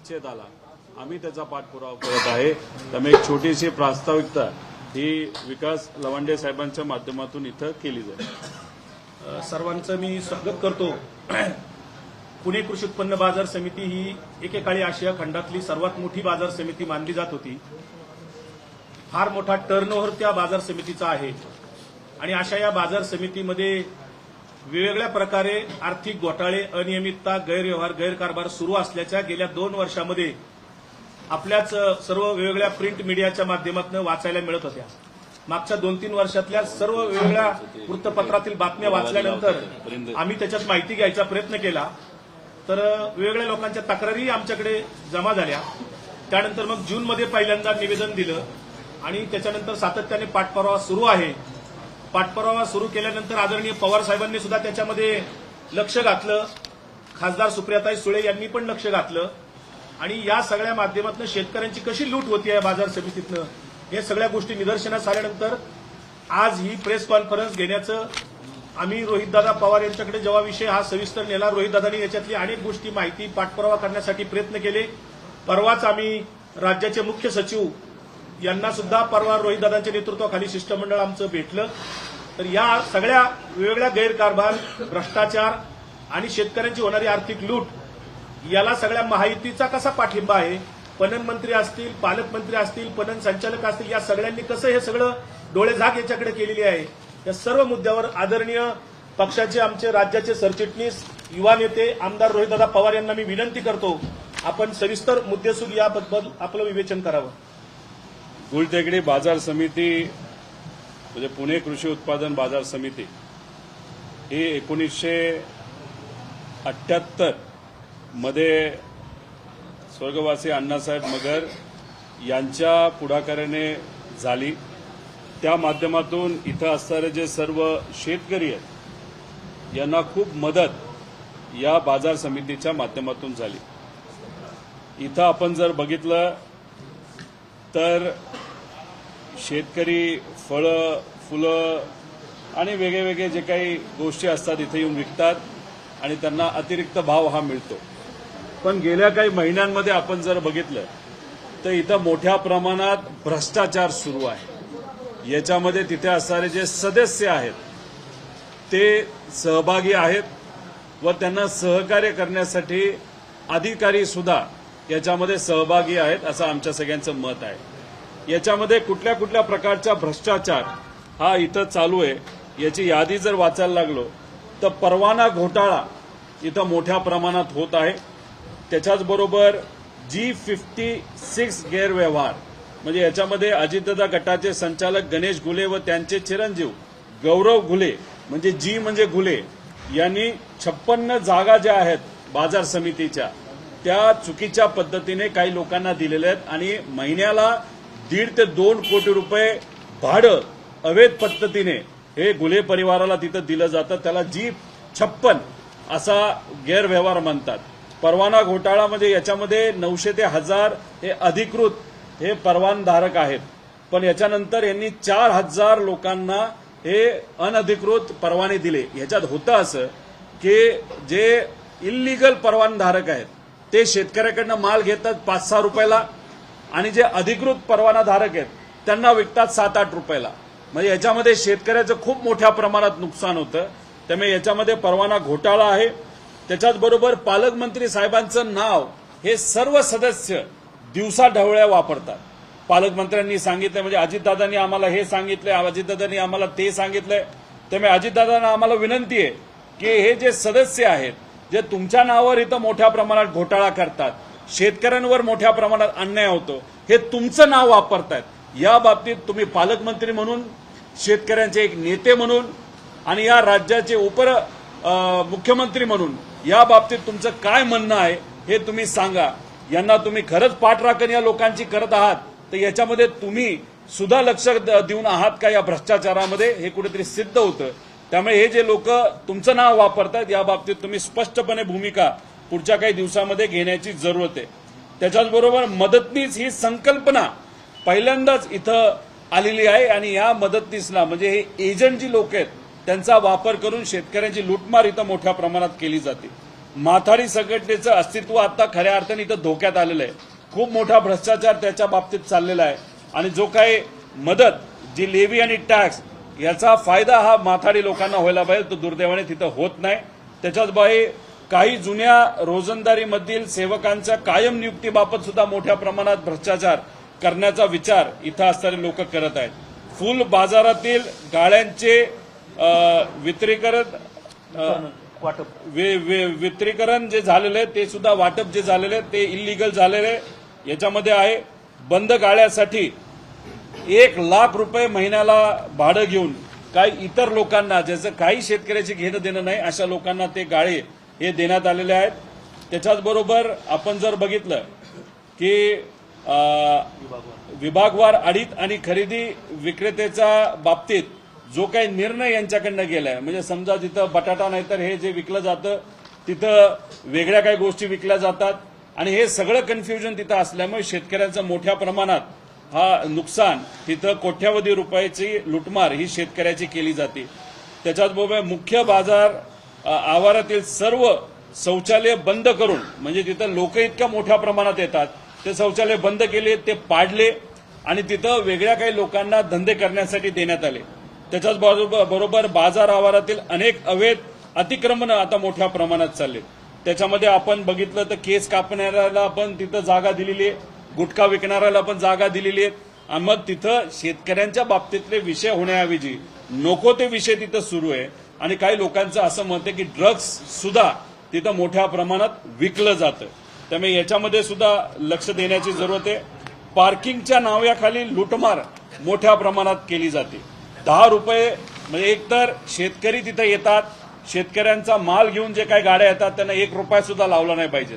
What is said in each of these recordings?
चर्चेत आला, आम्ही त्याचा पाठपुरावा करत आहे। त्यामुळे एक छोटीशी प्रास्ताविकता ही विकास लवांडे साहेबांच्या माध्यमातून इथं केली जाईल। सर्वांचं मी स्वागत करतो। पुणे कृषी उत्पन्न बाजार समिती ही एकेकाळी आशिया खंडातली सर्वात मोठी बाजार समिती मानली जात होती। फार मोठा टर्नओव्हर त्या बाजार समितीचा आहे आणि अशा या बाजार समितीमध्ये वेगवेगळ्या प्रकारे आर्थिक घोटाळे, अनियमितता, गैरव्यवहार, गैरकारभार सुरू असल्याच्या गेल्या 2 वर्षांमध्ये आपल्याच सर्व वेगवेगळ्या प्रिंट मीडियाच्या माध्यमातून वाचायला मिळत होत्या। मागच्या 2-3 वर्षातल्या सर्व वेगवेगळ्या वृत्तपत्रातील बातम्या वाचल्यानंतर आम्ही त्याच्यात माहिती घ्यायचा प्रयत्न केला, तर वेगवेगळ्या लोकांच्या तक्रारी आमच्याकडे जमा झाल्या। त्यानंतर मग जूनमध्ये पहिल्यांदा निवेदन दिलं आणि त्याच्यानंतर सातत्याने पाठपुरावा सुरू आहे। पाठपुरावा सुरू केल्यानंतर आदरणीय पवार साहेबांनी सुद्धा त्याच्यामध्ये लक्ष घातलं, खासदार सुप्रियाताई सुळे यांनी पण लक्ष घातलं आणि या सगळ्या माध्यमातून शेतकऱ्यांची कशी लूट होती आहे बाजार समितीतनं, हे सगळ्या गोष्टी निदर्शनास आल्यानंतर आज ही प्रेस कॉन्फरन्स घेण्याचं आम्ही रोहितदादा पवार यांच्याकडे जेव्हा विषय हा सविस्तर नेला, रोहितदादांनी याच्यातली अनेक गोष्टी माहिती पाठपुरावा करण्यासाठी प्रयत्न केले। परवाच आम्ही राज्याचे मुख्य सचिव यांना सुद्धा परवा रोहितदादांच्या नेतृत्वाखाली शिष्टमंडळ आमचं भेटलं। तर या सगळ्या वेगवेगळ्या गैरकारभार, भ्रष्टाचार आणि शेतकऱ्यांची होणारी आर्थिक लूट याला सगळ्या महायुतीचा कसा पाठिंबा आहे, पणन मंत्री असतील, पालकमंत्री असतील, पणन संचालक असतील, या सगळ्यांनी कसं हे सगळं डोळेझाक याच्याकडे केलेली आहे, या सर्व मुद्द्यावर आदरणीय पक्षाचे आमचे राज्याचे सरचिटणीस, युवा नेते आमदार रोहितदादा पवार यांना मी विनंती करतो, आपण सविस्तर मुद्देसूद याबद्दल आपलं विवेचन करावं। गुलटेकडी बाजार समिती म्हणजे पुणे कृषी उत्पादन बाजार समिती ही 1978 मध्ये स्वर्गवासी अण्णासाहेब मगर यांच्या पुढाकाराने झाली। त्या माध्यमातून इथं असणारे जे सर्व शेतकरी आहेत यांना खूप मदत या बाजार समितीच्या माध्यमातून झाली। इथं आपण जर बघितलं तर शेतकरी फळं, फुलं आणि वेगळे जे काही गोष्टी असतात इथे येऊन विकतात आणि त्यांना अतिरिक्त भाव हा मिळतो। पण गेल्या काही महिन्यांमध्ये आपण जर बघितलं तर इथं मोठ्या प्रमाणात भ्रष्टाचार सुरू आहे। याच्यामध्ये तिथे असणारे जे सदस्य आहेत ते सहभागी आहेत व त्यांना सहकार्य करण्यासाठी अधिकारी सुद्धा याच्यामध्ये सहभागी आहेत असं आमच्या सगळ्यांचं मत आहे। याच्यामध्ये कुठल्या कुठल्या प्रकारचा भ्रष्टाचार हा इथं चालू आहे याची यादी जर वाचायला लागलो तर परवाना घोटाळा इथं मोठ्या प्रमाणात होत आहे। त्याच्याचबरोबर G56 गैरव्यवहार म्हणजे याच्यामध्ये अजितदादा गटाचे संचालक गणेश घुले व त्यांचे चिरंजीव गौरव घुले म्हणजे जी म्हणजे घुले यांनी 56 जागा ज्या आहेत बाजार समितीच्या त्या चुकीच्या पद्धतीने काही लोकांना दिलेल्या आहेत आणि महिन्याला 1.5 ते 2 कोटी रुपये भाडं अवैध पद्धतीने हे घुले परिवाराला तिथं दिलं जातं। त्याला G56 असा गैरव्यवहार म्हणतात। परवाना घोटाळा म्हणजे याच्यामध्ये 900 ते 1000 हे अधिकृत हे परवानधारक आहेत, पण याच्यानंतर यांनी 4000 लोकांना हे अनधिकृत परवाने दिले। ह्याच्यात होतं असं की जे इल्लीगल परवानधारक आहेत ते शेतकऱ्याकडनं माल घेतात 5-6 रुपयाला आणि जे अधिकृत परवानाधारक आहेत त्यांना विकतात 7-8 रुपयाला। म्हणजे याच्यामध्ये शेतकऱ्याचं खूप मोठ्या प्रमाणात नुकसान होतं। त्यामुळे याच्यामध्ये परवाना घोटाळा आहे। त्याच्याचबरोबर पालकमंत्री साहेबांचं नाव हे सर्व सदस्य दिवसाढवळ्या वापरतात। पालकमंत्र्यांनी सांगितलं म्हणजे अजितदादांनी आम्हाला हे सांगितलंय, अजितदादांनी आम्हाला ते सांगितलंय। त्यामुळे अजितदादांना आम्हाला विनंती आहे की हे जे सदस्य आहेत जे तुमच्या नावावर इथं मोठ्या प्रमाणात घोटाळा करतात, शेतकऱ्यांवर मोठ्या प्रमाणात अन्याय होतो, हे तुमचं नाव वापरतायत। या बाबतीत तुम्ही पालकमंत्री म्हणून, शेतकऱ्यांचे एक नेते म्हणून आणि या राज्याचे मुख्यमंत्री म्हणून या बाबतीत तुमचं काय म्हणणं आहे हे तुम्ही सांगा। यांना तुम्ही खरंच पाठराखण या लोकांची करत आहात तर याच्यामध्ये तुम्ही सुद्धा लक्ष देऊन आहात का या भ्रष्टाचारामध्ये, हे कुठेतरी सिद्ध होतं। त्यामुळे हे जे लोक तुमचं नाव वापरतात या बाबतीत तुम्ही स्पष्टपणे भूमिका पुढच्या काही दिवसामध्ये घेण्याची जरूरत आहे। त्याच्याचबरोबर मदतनीस ही संकल्पना पहिल्यांदाच इथं आलेली आहे आणि या मदतनीसला म्हणजे हे एजंट जी लोक आहेत त्यांचा वापर करून शेतकऱ्यांची लूटमार इथं मोठ्या प्रमाणात केली जाते। माथाडी संघटनेचं अस्तित्व आता खऱ्या अर्थाने इथं धोक्यात आलेलं आहे. खूप मोठा भ्रष्टाचार त्याच्या बाबतीत चाललेला आहे आणि जो काही मदत जी लेवी आणि टॅक्स याचा फायदा हा माथाडी लोकांना व्हायला पाहिजे तो दुर्दैवाने तिथं होत नाही. त्याच्याच बाहेर काही जुन्या रोजंदारीमधील सेवकांच्या कायम नियुक्तीबाबत सुद्धा मोठ्या प्रमाणात भ्रष्टाचार करण्याचा विचार इथं असणारे लोक करत आहेत. फुल बाजारातील गाळ्यांचे वित्रीकरण जे झालेलं आहे ते सुद्धा वाटप जे झालेलं आहे ते इलिगल झालेलं आहे. याच्यामध्ये आहे बंद गाळ्यासाठी 1,00,000 रुपये महिन्याला भाडं घेऊन काही इतर लोकांना ज्याचं काही शेतकऱ्याची घेणं देणं नाही अशा लोकांना ते गाळे हे देण्यात आलेले आहेत. त्याच्याच बरोबर आपण जर बघितलं की विभागवार आडीत आणि खरेदी विक्रेत्याच्या बाबतीत जो काही निर्णय यांच्याकडनं गेलाय म्हणजे समजा जिथं बटाटा नाही तर हे जे विकलं जातं तिथं वेगळ्या काही गोष्टी विकल्या जातात आणि हे सगळं कन्फ्युजन तिथं असल्यामुळे शेतकऱ्यांचं मोठ्या प्रमाणात हा नुकसान तिथं कोट्यावधी रुपयाची लुटमार ही शेतकऱ्याची केली जाते. त्याच्याचबरोबर मुख्य बाजार आवारातील सर्व शौचालय बंद करून म्हणजे तिथं लोक इतक्या मोठ्या प्रमाणात येतात ते शौचालय बंद केले ते पाडले आणि तिथं वेगळ्या काही लोकांना धंदे करण्यासाठी देण्यात आले. त्याच्याच बरोबर बाजार आवारातील अनेक अवैध अतिक्रमण आता मोठ्या प्रमाणात चालले. त्याच्यामध्ये आपण बघितलं तर केस कापणाऱ्याला पण तिथं जागा दिलेली आहे, गुटखा विकणाऱ्याला पण जागा दिलेली आहे आणि मग तिथं शेतकऱ्यांच्या बाबतीतले विषय होण्याऐवजी नको ते विषय तिथं सुरू आहे आणि काही लोकांचं असं मत आहे की ड्रग्ज सुद्धा तिथं मोठ्या प्रमाणात विकलं जातं. त्यामुळे याच्यामध्ये सुद्धा लक्ष देण्याची जरूरत आहे. पार्किंगच्या नावाखाली लुटमार मोठ्या प्रमाणात केली जाते. 10 रुपये म्हणजे एकतर शेतकरी तिथे येतात, शेतकऱ्यांचा माल घेऊन जे काही गाड्या येतात त्यांना 1 रुपया सुद्धा लावला नाही पाहिजे.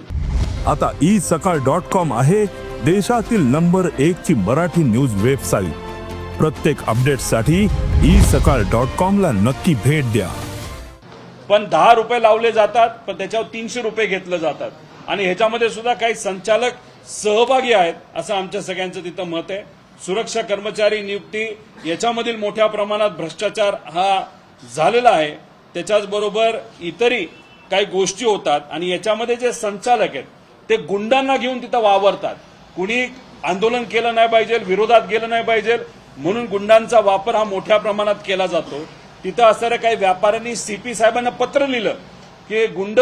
आता isakal.com आहे देशातील नंबर 1 ची मराठी न्यूज वेबसाईट. प्रत्येक अपडेटसाठी isakal.com ला नक्की भेट द्या. पण 10 रुपये लावले जातात पण त्याच्यावर 300 रुपये घेतले जातात आणि ह्याच्यामध्ये सुद्धा काही संचालक सहभागी आहेत असं आमच्या सगळ्यांचं तिथं मत आहे. सुरक्षा कर्मचारी नियुक्ती याच्यामधील मोठ्या प्रमाणात भ्रष्टाचार हा झालेला आहे. त्याच्याच बरोबर इतरही काही गोष्टी होतात आणि याच्यामध्ये जे संचालक आहेत ते गुंडांना घेऊन तिथं वावरतात. कुणी आंदोलन केलं नाही पाहिजे, विरोधात गेलं नाही पाहिजे म्हणून गुंडांचा वापर हा मोठ्या प्रमाणात केला जातो. तिथं असणाऱ्या काही व्यापाऱ्यांनी सीपी साहेबांना पत्र लिहिलं की गुंड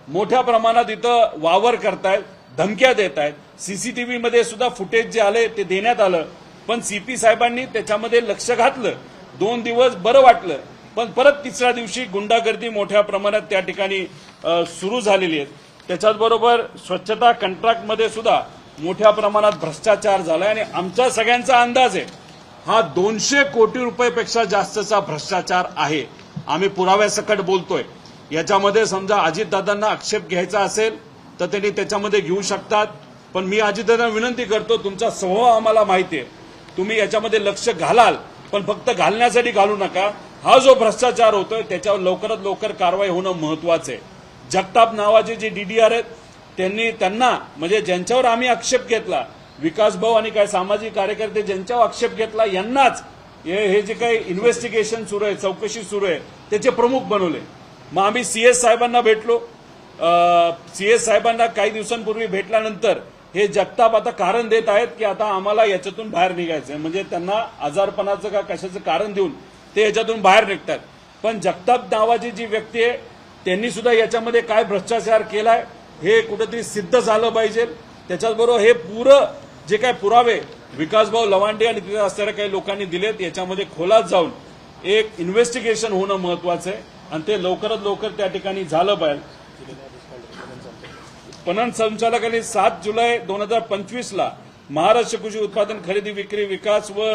मोठ्या प्रमाणात इथं वावर करतायत, धमक्या देत आहेत. सीसीटीव्ही मध्ये सुद्धा फुटेज जे आले ते देण्यात आलं पण सीपी साहेबांनी त्याच्यामध्ये लक्ष घातलं. 2 दिवस बरं वाटलं पण परत 3ऱ्या दिवशी गुंडागर्दी मोठ्या प्रमाणात त्या ठिकाणी सुरू झालेली आहे. त्याच्याचबरोबर स्वच्छता कॉन्ट्रॅक्टमध्ये सुद्धा मोठ्या प्रमाणात भ्रष्टाचार झालाय आणि आमचा सगळ्यांचा अंदाज आहे हा 200 कोटी रुपयापेक्षा जास्तचा भ्रष्टाचार आहे. आम्ही पुराव्यासकट बोलतोय. याच्यामध्ये समजा अजितदादांना आक्षेप घ्यायचा असेल तर त्यांनी त्याच्यामध्ये घेऊ शकतात पण मी अजितदादांना विनंती करतो तुमचा स्वभाव आम्हाला माहिती आहे, तुम्ही याच्यामध्ये लक्ष घालाल पण फक्त घालण्यासाठी घालू नका. हा जो भ्रष्टाचार होतोय त्याच्यावर लवकरात लवकर कारवाई होणं महत्वाचं आहे. जगताप नावाचे जे डीडीआर आहेत त्यांना म्हणजे ज्यांच्यावर आम्ही आक्षेप घेतला विकास भाऊ आणि काही सामाजिक कार्यकर्ते ज्यांच्यावर आक्षेप घेतला यांनाच हे जे काही इन्व्हेस्टिगेशन सुरू आहे, चौकशी सुरू आहे त्याचे प्रमुख बनवले. मग आम्ही सीएस साहेबांना भेटलो. सीएस साहेबांना काही दिवसांपूर्वी भेटल्यानंतर हे जगताप आता कारण देत आहेत की आता आम्हाला याच्यातून बाहेर निघायचंय म्हणजे त्यांना आजारपणाचं का कशाचं कारण देऊन ते याच्यातून बाहेर निघतात. पण जगताप नावाची जी व्यक्ती आहे त्यांनी सुद्धा याच्यामध्ये काय भ्रष्टाचार केलाय हे कुठेतरी सिद्ध झालं पाहिजे. त्याच्याचबरोबर हे पुरं जे काही पुरावे विकासभाऊ लवांडे आणि तिथे असणाऱ्या काही लोकांनी दिलेत याच्यामध्ये खोलात जाऊन एक इन्व्हेस्टिगेशन होणं महत्वाचं आहे आणि ते लवकरात लवकर त्या ठिकाणी झालं पाहिजे. पणन संचालकांनी 7 जुलै 2025 ला महाराष्ट्र कृषी उत्पादन खरेदी विक्री विकास व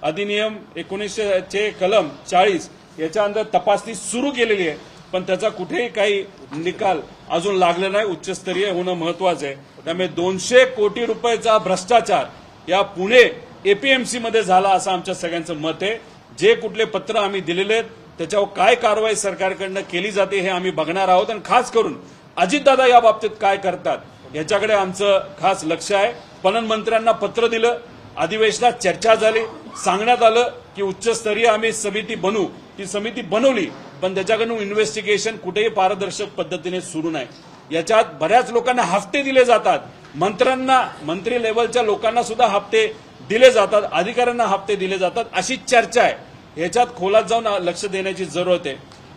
अधिनियम 1900 चे कलम 40 याच्या अंदर तपासणी सुरू केलेली आहे पण त्याचा कुठेही काही निकाल अजून लागला नाही. उच्चस्तरीय होणं महत्वाचं आहे. त्यामुळे 200 कोटी रुपयाचा भ्रष्टाचार या पुणे एपीएमसी मध्ये झाला असं आमच्या सगळ्यांचं मत आहे. जे कुठले पत्र आम्ही दिलेले आहेत त्याच्यावर काय कारवाई सरकारकडनं केली जाते हे आम्ही बघणार आहोत आणि खास करून अजितदादा या बाबतीत काय करतात याच्याकडे आमचं खास लक्ष आहे. पणन मंत्र्यांना पत्र दिलं, अधिवेशनात चर्चा झाली, सांगण्यात आलं की उच्चस्तरीय आम्ही समिती बनवू. ती समिती बनवली पण त्याच्याकडून इन्व्हेस्टिगेशन कुठेही पारदर्शक पद्धतीने सुरू नाही. याच्यात बऱ्याच लोकांना हफ्ते दिले जातात, मंत्र्यांना, मंत्री लेवलच्या लोकांना सुद्धा हफ्ते दिले जातात, अधिकाऱ्यांना हफ्ते दिले जातात, अशी चर्चा आहे। याच्यात खोलात जाऊन लक्ष देण्याची जरूरत आहे।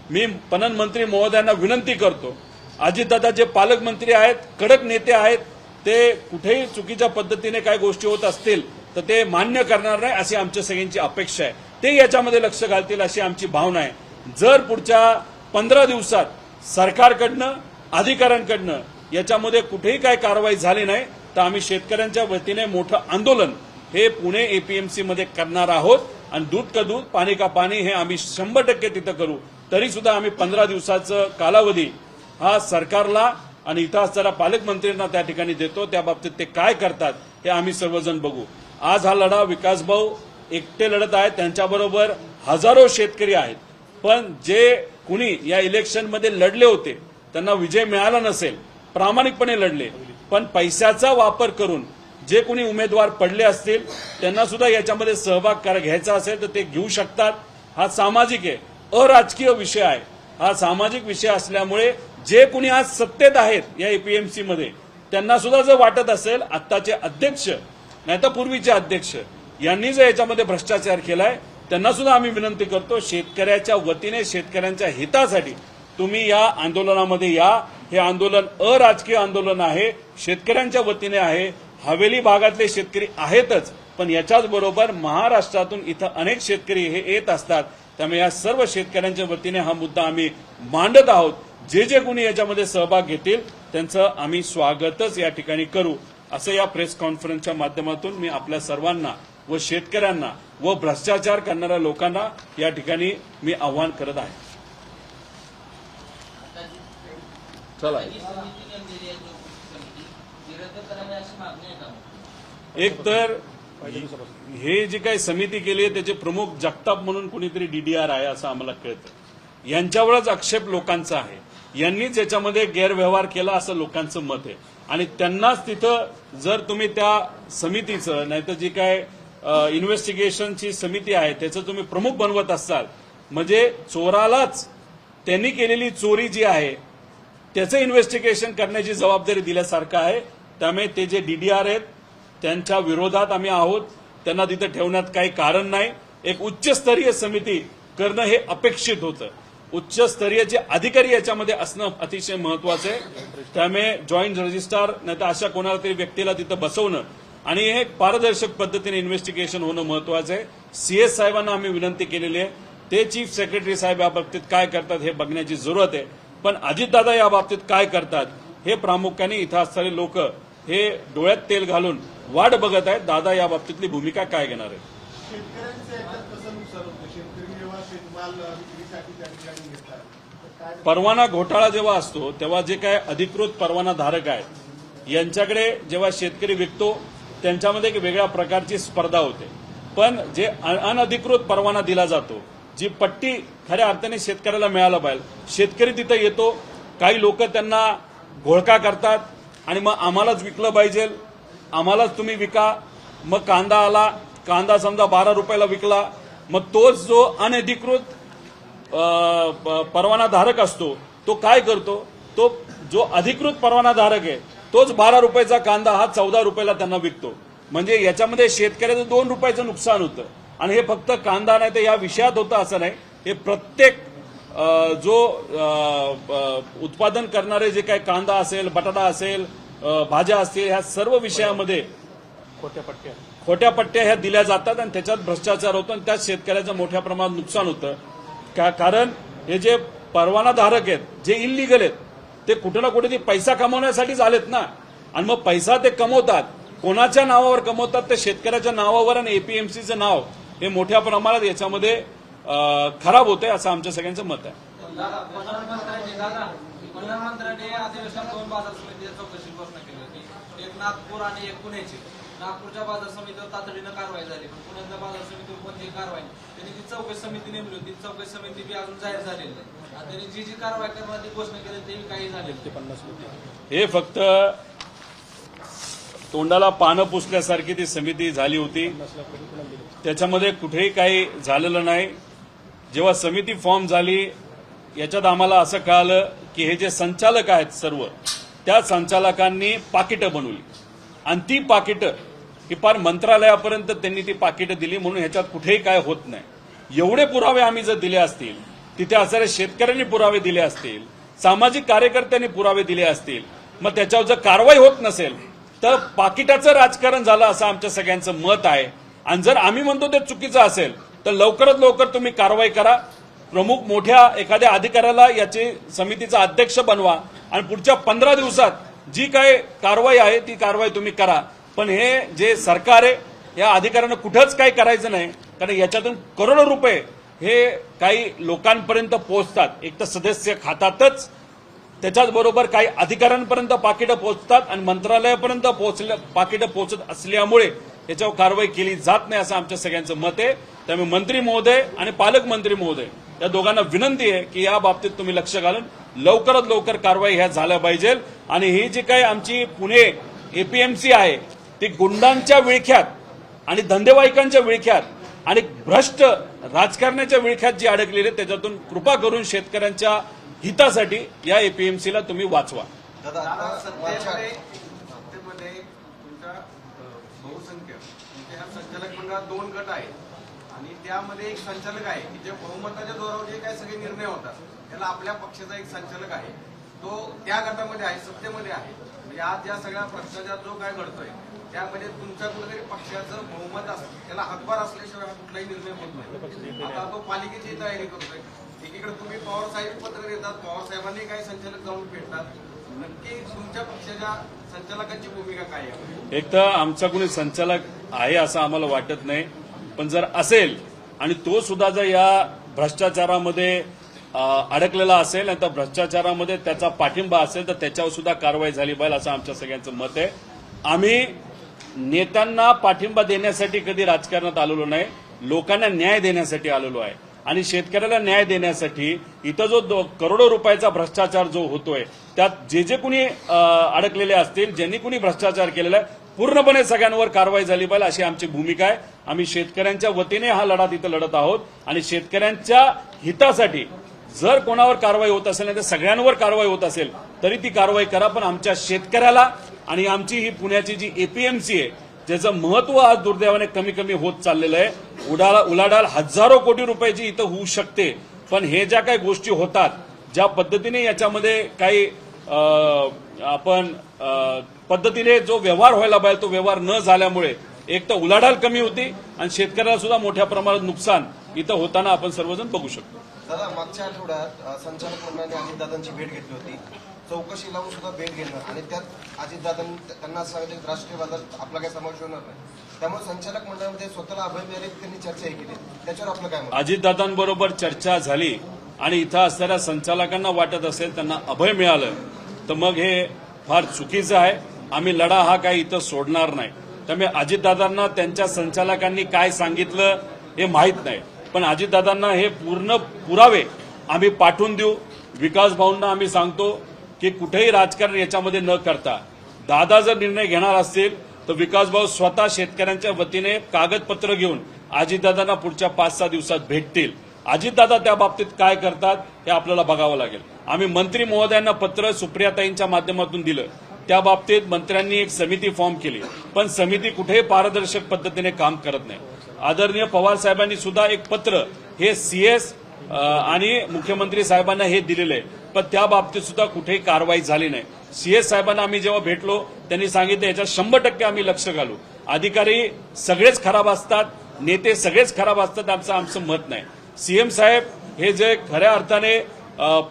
मी पणन मंत्री महोदयांना विनंती करतो, अजितदादा जे पालकमंत्री आहेत, कडक नेते आहेत, ते कुठेही चुकीच्या पद्धतीने काय गोष्टी होत असतील तर ते मान्य करणार नाही अशी आमच्या सगळ्यांची अपेक्षा आहे। ते याच्यामध्ये लक्ष घालतील अशी आमची भावना आहे। जर पुढच्या 15 दिवसात सरकारकडनं, अधिकाऱ्यांकडनं याच्यामध्ये कुठेही काय कारवाई झाली नाही तर आम्ही शेतकऱ्यांच्या वतीने मोठं आंदोलन हे पुणे एपीएमसी मध्ये करणार आहोत आणि दूध का दूध, पाणी का पाणी हे आम्ही 100% तिथं करू। तरी सुद्धा आम्ही 15 दिवसाचं कालावधी हा सरकारला आणि इथं असणाऱ्या पालकमंत्र्यांना त्या ठिकाणी देतो। त्या बाबतीत ते काय करतात हे आम्ही सर्वजण बघू। आज हा लढा विकास भाऊ एकटे लढत आहेत, त्यांच्याबरोबर हजारो शेतकरी आहेत, पण जे कुणी या इलेक्शनमध्ये लढले होते त्यांना विजय मिळाला नसेल, प्रामाणिकपणे लढले, पण पैशाचा वापर करून जे कोणी उमेदवार पडले असतील त्यांना सुद्धा याच्यामध्ये सहभाग घ्यायचा असेल तर ते घेऊ शकतात। हा सामाजिक आहे, अराजकीय विषय आहे। हा सामाजिक विषय असल्यामुळे जे कोणी आज सत्तेत आहेत या एपीएमसी मध्ये त्यांना सुद्धा जर वाटत असेल आत्ताचे अध्यक्ष नाही तर पूर्वीचे अध्यक्ष यांनी जर याच्यामध्ये भ्रष्टाचार केलाय, त्यांना सुद्धा आम्ही विनंती करतो, शेतकऱ्याच्या वतीने, शेतकऱ्यांच्या हितासाठी तुम्ही या आंदोलनामध्ये या। हे आंदोलन अराजकीय आंदोलन आहे, शेतकऱ्यांच्या वतीने आहे। हवेली भागातले शेतकरी आहेतच, पण याच्याच बरोबर महाराष्ट्रातून इथं अनेक शेतकरी हे येत असतात। त्यामुळे या सर्व शेतकऱ्यांच्या वतीने हा मुद्दा आम्ही मांडत आहोत। जे जे कोणी याच्यामध्ये सहभाग घेतील त्यांचं आम्ही स्वागतच या ठिकाणी करू, असं या प्रेस कॉन्फरन्सच्या माध्यमातून मी आपल्या सर्वांना व शेतकऱ्यांना व भ्रष्टाचार करणाऱ्या लोकांना या ठिकाणी मी आवाहन करत आहे। चला, एक तर हे जे काही समिती केली आहे त्याचे प्रमुख जगताप म्हणून कोणीतरी डीडीआर आहे असं आम्हाला कळतं। यांच्यावरच आक्षेप लोकांचा आहे, यांनीच याच्यामध्ये गैरव्यवहार केला असं लोकांचं मत आहे आणि त्यांनाच तिथं जर तुम्ही त्या समितीचं नाहीतर जी काय इन्व्हेस्टिगेशनची समिती आहे त्याचं तुम्ही प्रमुख बनवत असाल म्हणजे चोरालाच त्यांनी केलेली चोरी जी आहे त्याचं इन्व्हेस्टिगेशन करण्याची जबाबदारी दिल्यासारखं आहे। त्यामुळे ते जे डीडीआर आहेत त्यांच्या विरोधात आम्ही आहोत, त्यांना तिथं ठेवण्यात काही कारण नाही। एक उच्चस्तरीय समिती करणं हे अपेक्षित होतं, उच्चस्तरीय जे अधिकारी याच्यामध्ये असणं अतिशय महत्वाचं आहे। त्यामुळे जॉईंट रजिस्ट्रार नाही तर अशा कोणाला तरी व्यक्तीला तिथं बसवणं आणि हे पारदर्शक पद्धतीने इन्व्हेस्टिगेशन होणं महत्वाचं आहे। सीएस साहेबांना आम्ही विनंती केलेली आहे, ते चीफ सेक्रेटरी साहेब या बाबतीत काय करतात हे बघण्याची जरूरत आहे, पण अजितदादा या बाबतीत काय करतात हे प्रामुख्याने इथं असणारे लोक हे डोळ्यात तेल घालून वाट बघत आहेत। दादा या बाबतीतली भूमिका काय घेणार आहे? परवाना घोटाळा जेव्हा असतो तेव्हा जे काय अधिकृत परवाना धारक आहेत यांच्याकडे जेव्हा शेतकरी विकतो त्यांच्यामध्ये एक वेगळ्या प्रकारची स्पर्धा होते, पण जे अनधिकृत परवाना दिला जातो, जी पट्टी खऱ्या अर्थाने शेतकऱ्याला मिळायला पाहिजे, शेतकरी तिथं येतो, काही लोक त्यांना घोळका करतात आणि मग आम्हालाच विकलं पाहिजे, आम्हालाच तुम्ही विका। मग कांदा आला, कांदा समजा 12 रुपयाला विकला, मग तोच जो अनधिकृत परवाना धारक असतो तो काय करतो, तो जो अधिकृत परवाना धारक आहे तोच 12 रुपयाचा कांदा हा 14 रुपयाला त्यांना विकतो। म्हणजे याच्यामध्ये शेतकऱ्याचं 2 रुपयाचं नुकसान होतं आणि हे फक्त कांदा नाही तर या विषयात होतं असं नाही, हे प्रत्येक जो उत्पादन करणारे जे काही कांदा असेल, बटाटा असेल, भाज्या असतील, ह्या सर्व विषयामध्ये खोट्या पट्ट्या ह्या दिल्या जातात आणि त्याच्यात भ्रष्टाचार होतो आणि त्यात शेतकऱ्याचं मोठ्या प्रमाणात नुकसान होतं। कारण हे जे परवाना धारक आहेत जे इल्लीगल आहेत ते कुठे ना कुठे पैसा कमवण्यासाठीच आलेत ना, आणि मग पैसा ते कमवतात, कोणाच्या नावावर कमवतात, ते शेतकऱ्याच्या नावावर, आणि एपीएमसीचं नाव हे मोठ्या प्रमाणात याच्यामध्ये खराब होतंय असं आमच्या सगळ्यांचं मत आहे। प्रधानमंत्र्यांनी अधिवेशनात 2 बाजार समितीच्या चौकशी घोषणा केली होती, एक नागपूर आणि एक पुण्याची। नागपूरच्या बाजार समितीवर तातडीनं कारवाई झाली, पण पुण्याच्या बाजार समितीवर कोणतीही कारवाई नाही। त्यांनी ती चौकशी समिती नेमली होती, चौकशी समिती बी अजून जाहीर झालेली नाही। त्यांनी जी जी कारवाई करणार ती घोषणा केली तेही काही झाले। हे फक्त तोंडाला पानं पुसल्यासारखी ती समिती झाली होती, त्याच्यामध्ये कुठेही काही झालेलं नाही। जेव्हा समिती फॉर्म झाली याच्यात आम्हाला असं कळालं की हे जे संचालक आहेत सर्व त्या संचालकांनी पाकिटं बनवली आणि ती पाकिटं ही फार मंत्रालयापर्यंत त्यांनी ती पाकिटं दिली म्हणून ह्याच्यात कुठेही काय होत नाही। एवढे पुरावे आम्ही जर दिले असतील, तिथे असणाऱ्या शेतकऱ्यांनी पुरावे दिले असतील, सामाजिक कार्यकर्त्यांनी पुरावे दिले असतील, मग त्याच्यावर जर कारवाई होत नसेल तर पाकिटाचं राजकारण झालं असं आमच्या सगळ्यांचं मत आहे। आणि जर आम्ही म्हणतो ते चुकीचं असेल तर लवकरात लवकर तुम्ही कारवाई करा, प्रमुख मोठ्या एखाद्या अधिकाऱ्याला याची समितीचा अध्यक्ष बनवा आणि पुढच्या 15 दिवसात जी काय कारवाई आहे ती कारवाई तुम्ही करा। पण हे जे सरकार आहे या अधिकाऱ्यांना कुठंच काही करायचं नाही, कारण याच्यातून करोडो रुपये हे काही लोकांपर्यंत पोहोचतात। एक तर सदस्य खात्यातच, त्याच्याच बरोबर काही अधिकाऱ्यांपर्यंत पाकिटं पोहोचतात आणि मंत्रालयापर्यंत पाकिटं पोहोचत असल्यामुळे याच्यावर कारवाई केली जात नाही असं आमच्या सगळ्यांचं मत आहे। त्यामुळे मंत्री महोदय आणि पालकमंत्री महोदय या दोघांना विनंती आहे की या बाबतीत तुम्ही लक्ष घालून लवकरात लवकर कारवाई ह्या झाल्या पाहिजे। आणि ही जी काही आमची पुणे एपीएमसी आहे ती गुंडांच्या विळख्यात आणि धंदेवाईकांच्या विळख्यात आणि भ्रष्ट राजकारणाच्या विळख्यात जी अडकलेली आहे त्याच्यातून कृपा करून शेतकऱ्यांच्या हितासाठी या एपीएमसीला तुम्ही वाचवा। सत्तेमध्ये तुमच्या बहुसंख्य तुमच्या संचालक मंडळात 2 गट आहेत आणि त्यामध्ये एक संचालक आहे की जे बहुमताच्या जोरावर जे काही सगळे निर्णय होतात त्याला आपल्या पक्षाचा एक संचालक आहे, तो त्या गटामध्ये आहे, सत्तेमध्ये आहे। म्हणजे आज ज्या सगळ्या भ्रष्टाचार जो काय घडतोय त्यामध्ये तुमच्या कुठेतरी पक्षाचं बहुमत असतं, त्याला हातभार असल्याशिवाय कुठलाही निर्णय होत नाही। आता तो पालिकेची तयारी करतोय, एकीकडे तुम्ही पवार साहेब पत्र देतात, पवार साहेबांनी काही संचालक जाऊन भेटतात, नक्की तुमच्या पक्षाच्या संचालकांची भूमिका काय आहे? एक तर आमचा कोणी संचालक आहे असं आम्हाला वाटत नाही, पण जर असेल आणि तो सुद्धा जर या भ्रष्टाचारामध्ये अडकलेला असेल आणि त्या भ्रष्टाचारामध्ये त्याचा पाठिंबा असेल तर त्याच्यावर सुद्धा कारवाई झाली पाहिजे असं आमच्या सगळ्यांचं मत आहे। आम्ही नेत्यांना पाठिंबा देण्यासाठी कधी राजकारणात आलेलो नाही, लोकांना न्याय देण्यासाठी आलेलो आहे। आणि शेतकऱ्याला न्याय देण्यासाठी इथं जो करोडो रुपयाचा भ्रष्टाचार जो होतोय त्यात जे कुणी अडकलेले असतील, ज्यांनी कुणी भ्रष्टाचार केलेला आहे पूर्णपणे सगळ्यांवर कारवाई झाली पाहिजे अशी आमची भूमिका आहे। आम्ही शेतकऱ्यांच्या वतीने हा लढा तिथं लढत आहोत आणि शेतकऱ्यांच्या हितासाठी जर कोणावर कारवाई होत असेल तर सगळ्यांवर कारवाई होत असेल तरी ती कारवाई करा, पण आमच्या शेतकऱ्याला आणि आमची ही पुण्याची जी एपीएमसी आहे ज्याचं महत्व आज दुर्दैवाने कमी कमी होत चाललेलं आहे। उलाढाल हजारो कोटी रुपयाची इथं होऊ शकते, पण हे ज्या काही गोष्टी होतात ज्या पद्धतीने याच्यामध्ये काही आपण पद्धतीने जो व्यवहार व्हायला पाहिजे तो व्यवहार न झाल्यामुळे एक तर उलाढाल कमी होती आणि शेतकऱ्याला सुद्धा मोठ्या प्रमाणात नुकसान इथं होताना आपण सर्वजण बघू शकतो। दादा, मागच्या आठवड्यात संचालक मंडळाने अजितदादांची भेट घेतली होती, चौकशी लावून सुद्धा भेट घेणार आणि त्यात अजितदादांनी त्यांना सांगितलं की राष्ट्रीय बाजारात आपला काही समावेश होणार नाही, त्यामुळे संचालक मंडळामध्ये स्वतःला अभय मिळाले त्यांनी चर्चाही केली, त्याच्यावर आपलं काय मत? अजितदादांबरोबर चर्चा झाली आणि इथं असणाऱ्या संचालकांना वाटत असेल त्यांना अभय मिळालं तर मग हे फार चुकीचं आहे। आम्ही लढा हा काही इथं सोडणार नाही। त्यामुळे अजितदादांना त्यांच्या संचालकांनी काय सांगितलं हे माहीत नाही, पण अजितदादांना हे पूर्ण पुरावे आम्ही पाठवून देऊ। विकास भाऊंना आम्ही सांगतो की कुठेही राजकारण याच्यामध्ये न करता दादा जर निर्णय घेणार असतील तर विकास भाऊ स्वतः शेतकऱ्यांच्या वतीने कागदपत्र घेऊन अजितदादांना पुढच्या 5-6 दिवसात भेटतील। अजितदादा त्या बाबतीत काय करतात हे आपल्याला बघावं लागेल। आम्ही मंत्री महोदयांना पत्र सुप्रियाताईंच्या माध्यमातून दिलं, त्या बाबतीत मंत्र्यांनी एक समिती फॉर्म केली, पण समिती कुठेही पारदर्शक पद्धतीने काम करत नाही। आदरणीय पवार साहेबांनी सुद्धा एक पत्र हे सीएस आणि मुख्यमंत्री साहेबांना हे दिलेलं आहे, पण त्या बाबतीत सुद्धा कुठेही कारवाई झाली नाही। सीएस साहेबांना आम्ही जेव्हा भेटलो त्यांनी सांगितलं याच्यात 100% आम्ही लक्ष घालू। अधिकारी सगळेच खराब असतात, नेते सगळेच खराब असतात आमचं मत नाही। सीएम साहेब हे जे खऱ्या अर्थाने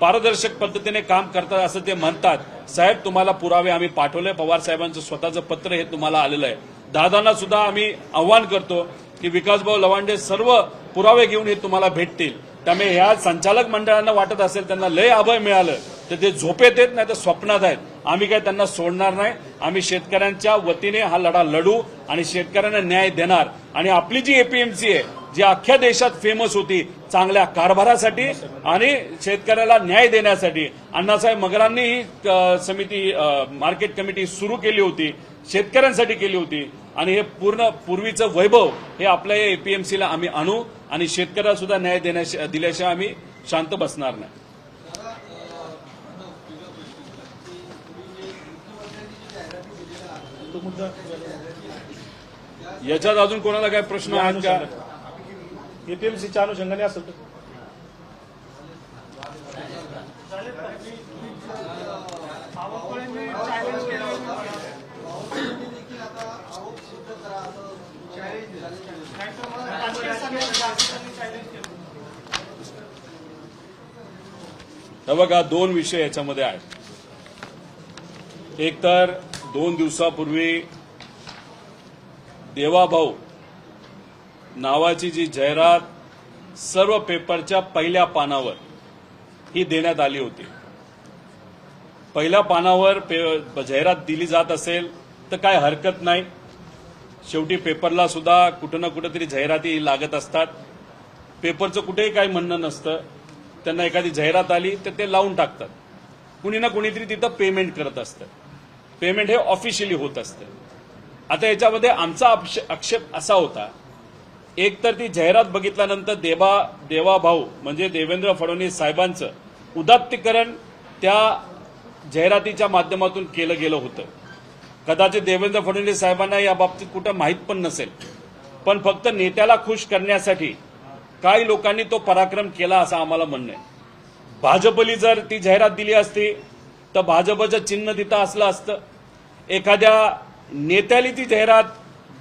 पारदर्शक पद्धतीने काम करतात असं ते म्हणतात। साहेब, तुम्हाला पुरावे आम्ही पाठवले, पवार साहेबांचं स्वतःचं पत्र हे तुम्हाला आलेलं आहे। दादांना सुद्धा आम्ही आव्हान करतो की विकासभाऊ लवांडे सर्व पुरावे घेऊन हे तुम्हाला भेटतील। त्यामुळे ह्या संचालक मंडळांना वाटत असेल त्यांना लय अभय मिळालं तर ते झोपेत येत नाही तर स्वप्नात आहेत। आम्ही काय त्यांना सोडणार नाही। आम्ही शेतकऱ्यांच्या वतीने हा लढा लढू आणि शेतकऱ्यांना न्याय देणार। आणि आपली जी एपीएमसी आहे जी अख्ख्या देशात फेमस होती चांगल्या कारभारासाठी आणि शेतकऱ्याला न्याय देण्यासाठी, अण्णासाहेब मगरांनी ही समिती मार्केट कमिटी सुरू केली होती, शेतकऱ्यांसाठी केली होती आणि हे पूर्ण पूर्वीचं वैभव हे आपल्या एपीएमसीला आम्ही आणू आणि शेतकऱ्याला सुद्धा न्याय दिल्याशिवाय आम्ही शांत बसणार नाही। तो मुद्दा याच्यात अजून कोणाला काय प्रश्न आहेत का? एपीएमसीच्या अनुषंगाने असेल तर हे बघा, दोन विषय याच्यामध्ये आहेत. एक तर 2 दिवसापूर्वी देवाभाऊ नावाची जी जाहिरात सर्व पेपरच्या पहिल्या पानावर ही देण्यात आली होती. पहिल्या पानावर जाहिरात दिली जात असेल तर काय हरकत नाही. शेवटी पेपरला सुद्धा कुठं ना कुठेतरी जाहिराती लागत असतात. पेपरचं कुठेही काही म्हणणं नसतं. त्यांना एखादी जाहिरात आली तर ते लावून टाकतात. कुणी ना कुणीतरी तिथं पेमेंट करत असतं. पेमेंट हे ऑफिशियली होत असतं. आता याच्यामध्ये आमचा आक्षेप असा होता, एक तर ती जाहिरात बघितल्यानंतर देवाभाऊ म्हणजे देवेंद्र फडणवीस साहेबांचं उदात्तीकरण त्या जाहिरातीच्या माध्यमातून केलं गेलं होतं. कदाचित देवेंद्र फडणवीस साहेबांना या बाबतीत कुठं माहीत पण नसेल, पण फक्त नेत्याला खुश करण्यासाठी काही लोकांनी तो पराक्रम केला असं आम्हाला म्हणणं आहे. भाजपली जर ती जाहिरात दिली असती तर भाजपचं चिन्ह तिथं असलं असतं. एखाद्या नेत्याला ती जाहिरात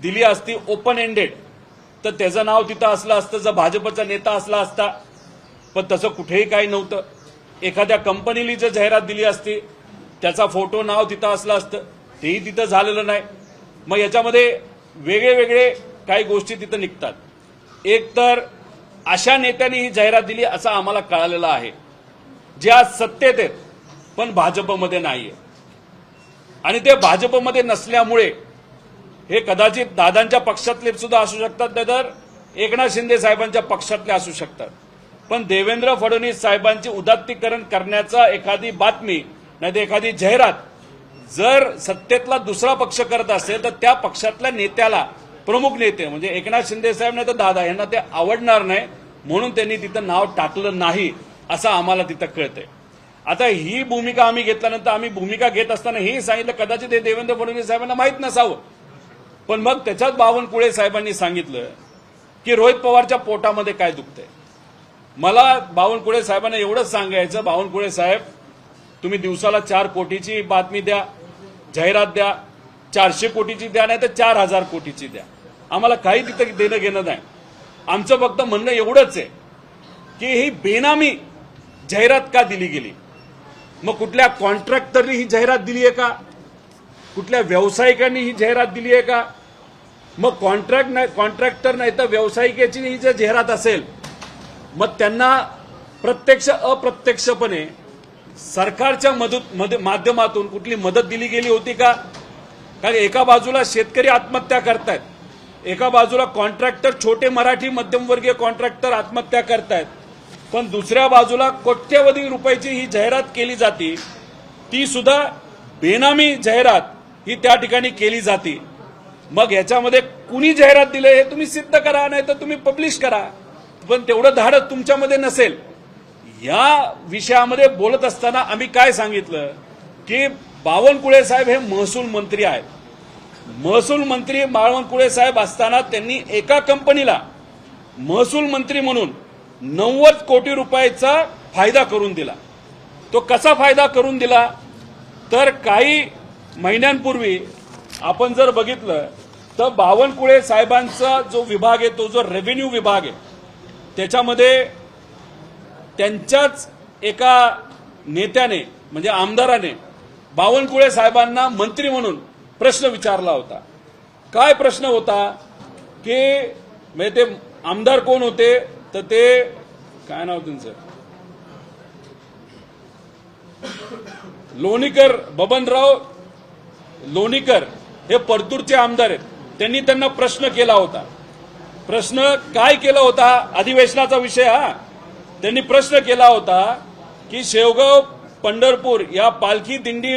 दिली असती ओपन एंडेड तर त्याचं नाव तिथं असलं असतं, जर भाजपचा नेता असला असता. पण तसं कुठेही काही नव्हतं. एखाद्या कंपनीला जर जाहिरात दिली असती त्याचा फोटो नाव तिथं असलं असतं, तेही तिथं झालेलं नाही. मग याच्यामध्ये वेगळे वेगळे काही गोष्टी तिथं निघतात. एक तर अशा नेत्यांनी ही जाहिरात दिली असं आम्हाला कळालेलं आहे, जे आज सत्तेत आहेत पण भाजपमध्ये नाहीये. आणि ते भाजपमध्ये नसल्यामुळे हे कदाचित दादांच्या पक्षातले सुद्धा असू शकतात, तर एकनाथ शिंदे साहेबांच्या पक्षातले असू शकतात. पण देवेंद्र फडणवीस साहेबांचे उदात्तीकरण करण्याचा एखादी बातमी नाही तर एखादी जाहिरात जर सत्तेतला दुसरा पक्ष करत असेल तर त्या पक्षातल्या नेत्याला, प्रमुख नेते म्हणजे एकनाथ शिंदे साहेब नाही तर दादा यांना ते आवडणार नाही, म्हणून त्यांनी तिथं नाव टाकलं नाही असं आम्हाला तिथं कळतंय. आता ही भूमिका आम्ही घेतल्यानंतर आम्ही भूमिका घेत असताना हे सांगितलं कदाचित हे देवेंद्र फडणवीस साहेबांना माहीत नसावं. पण मग त्याच्यात बावनकुळे साहेबांनी सांगितलं की रोहित पवारच्या पोटामध्ये काय दुखतंय. मला बावनकुळे साहेबांना एवढंच सांगायचं, बावनकुळे साहेब तुम्ही दिवसाला 4 कोटीची बातमी द्या, जाहिरात द्या, 400 कोटीची द्या नाही तर 4000 कोटीची द्या, आम्हाला काही तिथं देणं घेणं नाही. आमचं फक्त म्हणणं एवढंच आहे की ही बेनामी जाहिरात का दिली गेली. मग कुठल्या कॉन्ट्रॅक्टरनी ही जाहिरात दिली आहे का, कुठल्या व्यावसायिकांनी ही जाहिरात दिली आहे का. मग कॉन्ट्रॅक्टर नाही तर व्यावसायिकाची ही जर जाहिरात असेल मग त्यांना प्रत्यक्ष अप्रत्यक्षपणे सरकारच्या माध्यमातून कुठली मदत दिली गेली होती का. कारण एका बाजूला शेतकरी आत्महत्या करतायत, एका बाजूला कॉन्ट्रॅक्टर छोटे मराठी मध्यमवर्गीय कॉन्ट्रॅक्टर आत्महत्या करतायत, पण दुसऱ्या बाजूला कोट्यवधी रुपयाची ही जाहिरात केली जाते, ती सुद्धा बेनामी जाहिरात ही त्या ठिकाणी केली जाते. मग याच्यामध्ये कुणी जाहिरात दिली हे तुम्ही सिद्ध करा नाही तर तुम्ही पब्लिश करा. पण तेवढं धाडस तुमच्यामध्ये नसेल. या विषयामध्ये बोलत असताना आम्ही काय सांगितलं की बावनकुळे साहेब हे महसूल मंत्री आहेत. महसूल मंत्री बावनकुळे साहेब असताना त्यांनी एका कंपनीला महसूल मंत्री म्हणून 90 कोटी रुपयाचा फायदा करून दिला. तो कसा फायदा करून दिला तर काही महिन्यांपूर्वी आपण जर बघितलं तर बावनकुळे साहेबांचा जो विभाग आहे तो जो रेव्हेन्यू विभाग आहे त्याच्यामध्ये त्यांच्याच एका नेत्याने म्हणजे आमदाराने बावनकुळे साहेबांना मंत्री म्हणून प्रश्न विचारला होता. काय प्रश्न होता की म्हणजे ते आमदार कोण होते तर ते काय नाव त्यांचं लोणीकर, बबनराव लोणीकर हे परतूरचे आमदार आहेत. त्यांनी त्यांना प्रश्न केला होता. प्रश्न काय केला होता, अधिवेशनाचा विषय हा. त्यांनी प्रश्न केला होता की शेवगाव पंढरपूर या पालखी दिंडी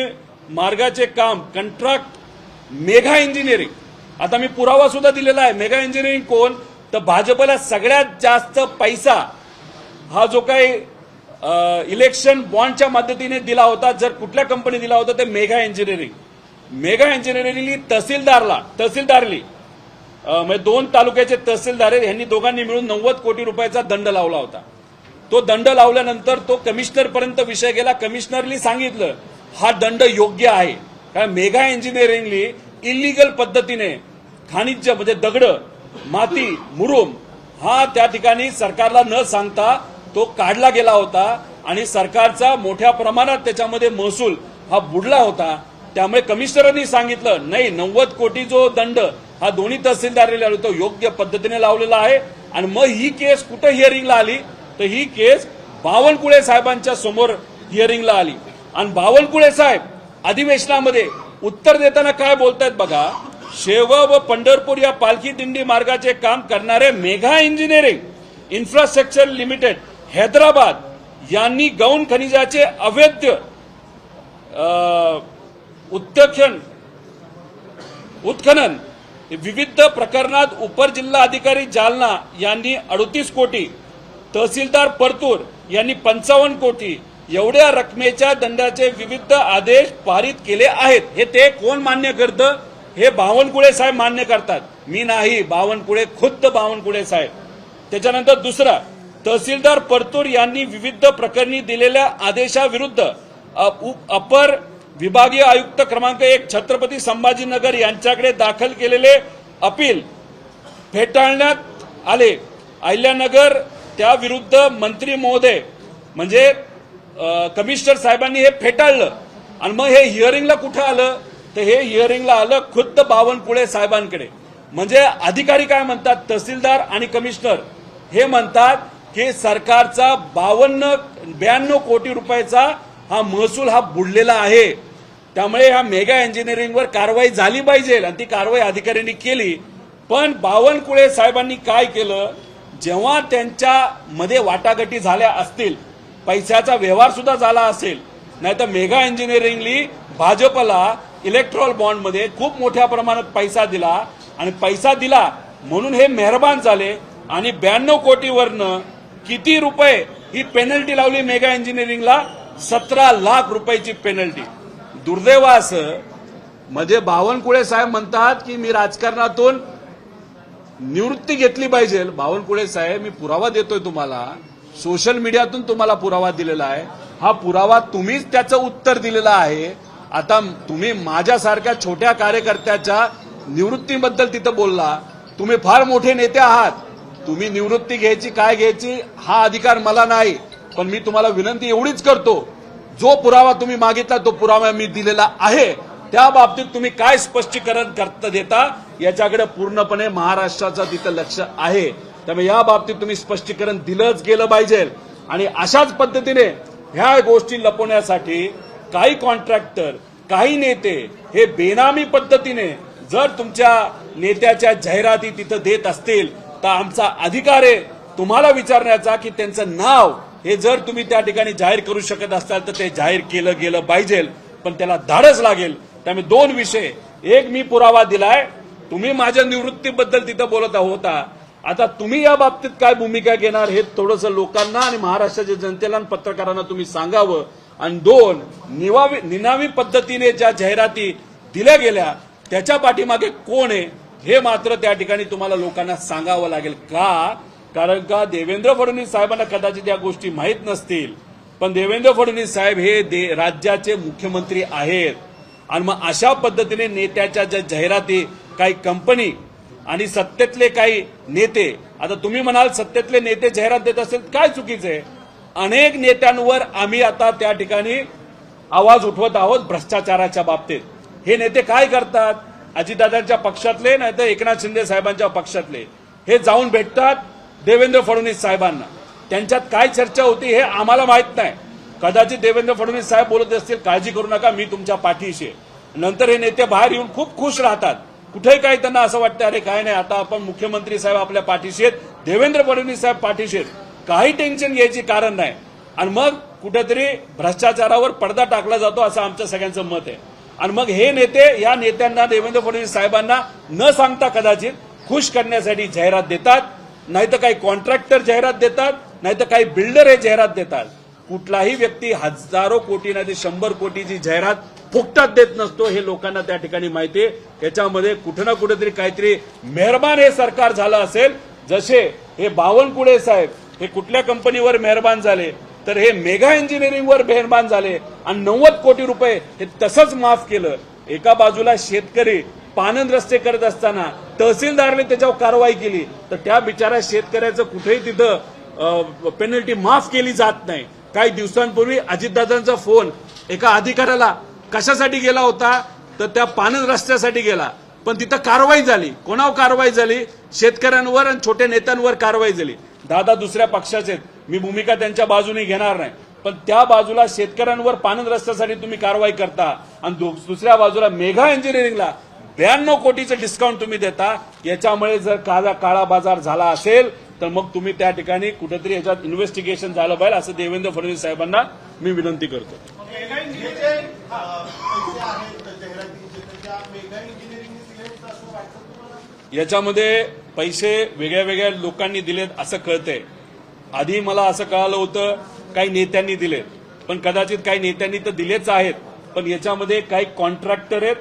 मार्गाचे काम कंट्रॅक्ट मेगा इंजिनिअरिंग. आता मी पुरावा सुद्धा दिलेला आहे. मेगा इंजिनिअरिंग कोण तर भाजपला सगळ्यात जास्त पैसा हा जो काही इलेक्शन बॉन्डच्या मदतीने दिला होता, जर कुठल्या कंपनी दिला होता ते मेगा इंजिनिअरिंग. मेगा इंजिनिअरिंगली तहसीलदारली म्हणजे 2 तालुक्याचे तहसीलदार आहेत, यांनी दोघांनी मिळून 90 कोटी रुपयाचा दंड लावला होता. तो दंड लावल्यानंतर तो कमिशनर पर्यंत विषय गेला. कमिशनरनी सांगितलं हा दंड योग्य आहे, कारण मेगा इंजिनिअरिंगली इलिगल पद्धतीने खनिज म्हणजे दगड, माती, मुरुम हा त्या ठिकाणी सरकारला न सांगता तो काढला गेला होता आणि सरकारचा मोठ्या प्रमाणात त्याच्यामध्ये महसूल हा बुडला होता. त्यामुळे कमिशनरांनी सांगितलं नाही, 90 कोटी जो दंड हा दोन्ही तहसीलदारांनी लावला तो योग्य पद्धतीने लावलेला आहे. आणि मग ही केस कुठं हिअरिंगला आली तर ही केस बावनकुळे साहेबांच्या समोर हिअरिंगला आली. आणि बावनकुळे साहेब अधिवेशनामध्ये उत्तर देताना काय बोलतायत बघा. शेवगाव व पंढरपूर या पालखी दिंडी मार्गाचे काम करणारे mega engineering infrastructure limited Hyderabad यांनी गौण खनिजाचे अवैध उत्खनन विविध प्रकरणात उपर जिल्हा अधिकारी जालना यांनी 38 कोटी, तहसीलदार परतूर यांनी 55 कोटी एवढ्या रकमेच्या दंडाचे विविध आदेश पारित केले आहेत. हे ते कोण मान्य करतं? हे बावनकुळे साहेब मान्य करतात, मी नाही, बावनकुळे, खुद्द बावनकुळे साहेब. त्याच्यानंतर दुसरा, तहसीलदार परतूर यांनी विविध प्रकरणी दिलेल्या आदेशाविरुद्ध अपर विभागीय आयुक्त क्रमांक 1 छत्रपती संभाजीनगर यांच्याकडे दाखल केलेले अपील फेटाळण्यात आले. अहिल्यानगर त्याविरुद्ध मंत्री महोदय म्हणजे कमिशनर साहेबांनी हे फेटाळलं. आणि मग हे हिअरिंगला कुठं आलं तर हे हिअरिंगला आलं खुद्द बावनकुळे साहेबांकडे. म्हणजे अधिकारी काय म्हणतात, तहसीलदार आणि कमिशनर हे म्हणतात की सरकारचा 52 कोटी रुपयाचा हा महसूल हा बुडलेला आहे. त्यामुळे ह्या मेगा इंजिनिअरिंगवर कारवाई झाली पाहिजे आणि ती कारवाई अधिकाऱ्यांनी केली. पण बावनकुळे साहेबांनी काय केलं, जेव्हा त्यांच्या मध्ये वाटाघाटी झाल्या असतील, पैशाचा व्यवहार सुद्धा झाला असेल, नाहीतर मेगा इंजिनिअरिंगली भाजपला इलेक्ट्रॉल बॉन्डमध्ये खूप मोठ्या प्रमाणात पैसा दिला आणि पैसा दिला म्हणून हे मेहरबान झाले आणि 92 कोटीवरनं किती रुपये ही पेनल्टी लावली मेगा इंजिनिअरिंगला, 17 लाख रुपयाची पेनल्टी. दुर्दैव असं म्हणजे बावनकुळे साहेब म्हणतात की मी राजकारणातून निवृत्ती घेतली पाहिजे. बावनकुळे साहेब, मी पुरावा देतोय तुम्हाला, सोशल मीडियातून तुम्हाला पुरावा दिलेला आहे. हा पुरावा तुम्हीच त्याचं उत्तर दिलेलं आहे. आता तुम्ही माझ्यासारख्या छोट्या कार्यकर्त्याच्या निवृत्तीबद्दल तिथं बोलला. तुम्ही फार मोठे नेते आहात, तुम्ही निवृत्ती घ्यायची काय घ्यायची हा अधिकार मला नाही. पण मी तुम्हाला विनंती एवढीच करतो, जो पुरावा तुम्ही मागितला तो पुरावा मी दिलेला आहे. त्या बाबतीत तुम्ही काय स्पष्टीकरण करता देता याच्याकडे पूर्णपणे महाराष्ट्राचं तिथं लक्ष आहे. त्यामुळे या बाबतीत तुम्ही स्पष्टीकरण दिलंच गेलं पाहिजे. आणि अशाच पद्धतीने ह्या गोष्टी लपवण्यासाठी काही कॉन्ट्रॅक्टर, काही नेते हे बेनामी पद्धतीने जर तुमच्या नेत्याच्या जाहिराती तिथं देत असतील तर आमचा अधिकार आहे तुम्हाला विचारण्याचा की त्यांचं नाव हे जर तुम्ही त्या ठिकाणी जाहीर करू शकत असाल तर ते जाहीर केलं गेलं पाहिजे. पण त्याला धाडस लागेल. त्यामुळे 2 विषय, एक मी पुरावा दिलाय, तुम्ही माझ्या निवृत्तीबद्दल तिथं बोलत होता, आता तुम्ही या बाबतीत काय भूमिका घेणार हे थोडंसं लोकांना आणि महाराष्ट्राच्या जनतेला आणि पत्रकारांना तुम्ही सांगावं. आणि 2, निनावी पद्धतीने ज्या जाहिराती दिल्या गेल्या त्याच्या पाठीमागे कोण आहे हे मात्र त्या ठिकाणी तुम्हाला लोकांना सांगावं लागेल. का? कारण का देवेंद्र फडणवीस साहेबांना कदाचित या गोष्टी माहीत नसतील, पण देवेंद्र फडणवीस साहेब हे राज्याचे मुख्यमंत्री आहेत. आणि मग अशा पद्धतीने नेत्याच्या ज्या जाहिराती काही कंपनी आणि सत्तेतले काही नेते, आता तुम्ही म्हणाल सत्तेतले नेते जाहिरात देत असेल काय चुकीचं आहे? अनेक नेत्यांवर आम्ही आता त्या ठिकाणी आवाज उठवत आहोत भ्रष्टाचाराच्या बाबतीत. हे नेते काय करतात? अजितदादांच्या पक्षातले नाही तर एकनाथ शिंदे साहेबांच्या पक्षातले हे जाऊन भेटतात देवेंद्र फडणवीस साहेबांना. त्यांच्यात काय चर्चा होती हे आम्हाला माहित नाही. कदाचित देवेंद्र फडणवीस साहेब बोलत असतील काळजी करू नका मी तुमच्या पाठीशी आहे. नंतर हे नेते बाहेर येऊन खूप खुश राहतात. कुठेही काही त्यांना असं वाटतं अरे काय नाही आता आपण मुख्यमंत्री साहेब आपल्या पाठीशी आहेत, देवेंद्र फडणवीस साहेब पाठीशी आहेत, काही टेन्शन घ्यायची कारण नाही. आणि मग कुठेतरी भ्रष्टाचारावर पडदा टाकला जातो असं आमचं सगळ्यांचं मत आहे. आणि मग हे नेते या नेत्यांना देवेंद्र फडणवीस साहेबांना न सांगता कदाचित खुश करण्यासाठी जाहिरात देतात, नाहीतर काही कॉन्ट्रॅक्टर जाहिरात देतात, नाहीतर काही बिल्डर हे जाहिरात देतात. कुठलाही व्यक्ती हजारो कोटी नाही 100 कोटीची जाहिरात फुकटात देत नसतो, हे लोकांना त्या ठिकाणी माहिती आहे. याच्यामध्ये कुठं ना कुठेतरी काहीतरी मेहरबान हे सरकार झालं असेल. जसे हे बावनकुळे साहेब हे कुठल्या कंपनीवर मेहरबान झाले, तर हे मेगा इंजिनिअरिंगवर मेहरबान झाले आणि 90 कोटी रुपये हे तसंच माफ केलं. एका बाजूला शेतकरी पाणंद रस्ते करत असताना तहसीलदारने त्याच्यावर कारवाई केली, तर त्या बिचारा शेतकऱ्याचं कुठेही तिथं पेनल्टी माफ केली जात नाही. काही दिवसांपूर्वी अजितदादांचा फोन एका अधिकाऱ्याला कशासाठी गेला होता, तर त्या पाणंद रस्त्यासाठी गेला, पण तिथं कारवाई झाली. कोणावर कारवाई झाली? शेतकऱ्यांवर आणि छोट्या नेत्यांवर कारवाई झाली. दादा दुसऱ्या पक्षाचे आहेत, मी भूमिका त्यांच्या बाजूने घेणार नाही, पण त्या बाजूला शेतकऱ्यांवर पाणंद रस्त्यासाठी तुम्ही कारवाई करता आणि दुसऱ्या बाजूला मेगा इंजिनिअरिंगला 92 कोटीचं डिस्काउंट तुम्ही देता. याच्यामुळे जर काळा बाजार झाला असेल तर मग तुम्ही त्या ठिकाणी कुठेतरी याच्यात इन्व्हेस्टिगेशन झालं पाहिजे, असं देवेंद्र फडणवीस साहेबांना मी विनंती करतो. याच्यामध्ये पैसे वेगळ्या वेगळ्या लोकांनी दिलेत असं कळतंय. आधी मला असं कळालं होतं काही नेत्यांनी दिलेत, पण कदाचित काही नेत्यांनी तर दिलेच आहेत, पण याच्यामध्ये काही कॉन्ट्रॅक्टर आहेत,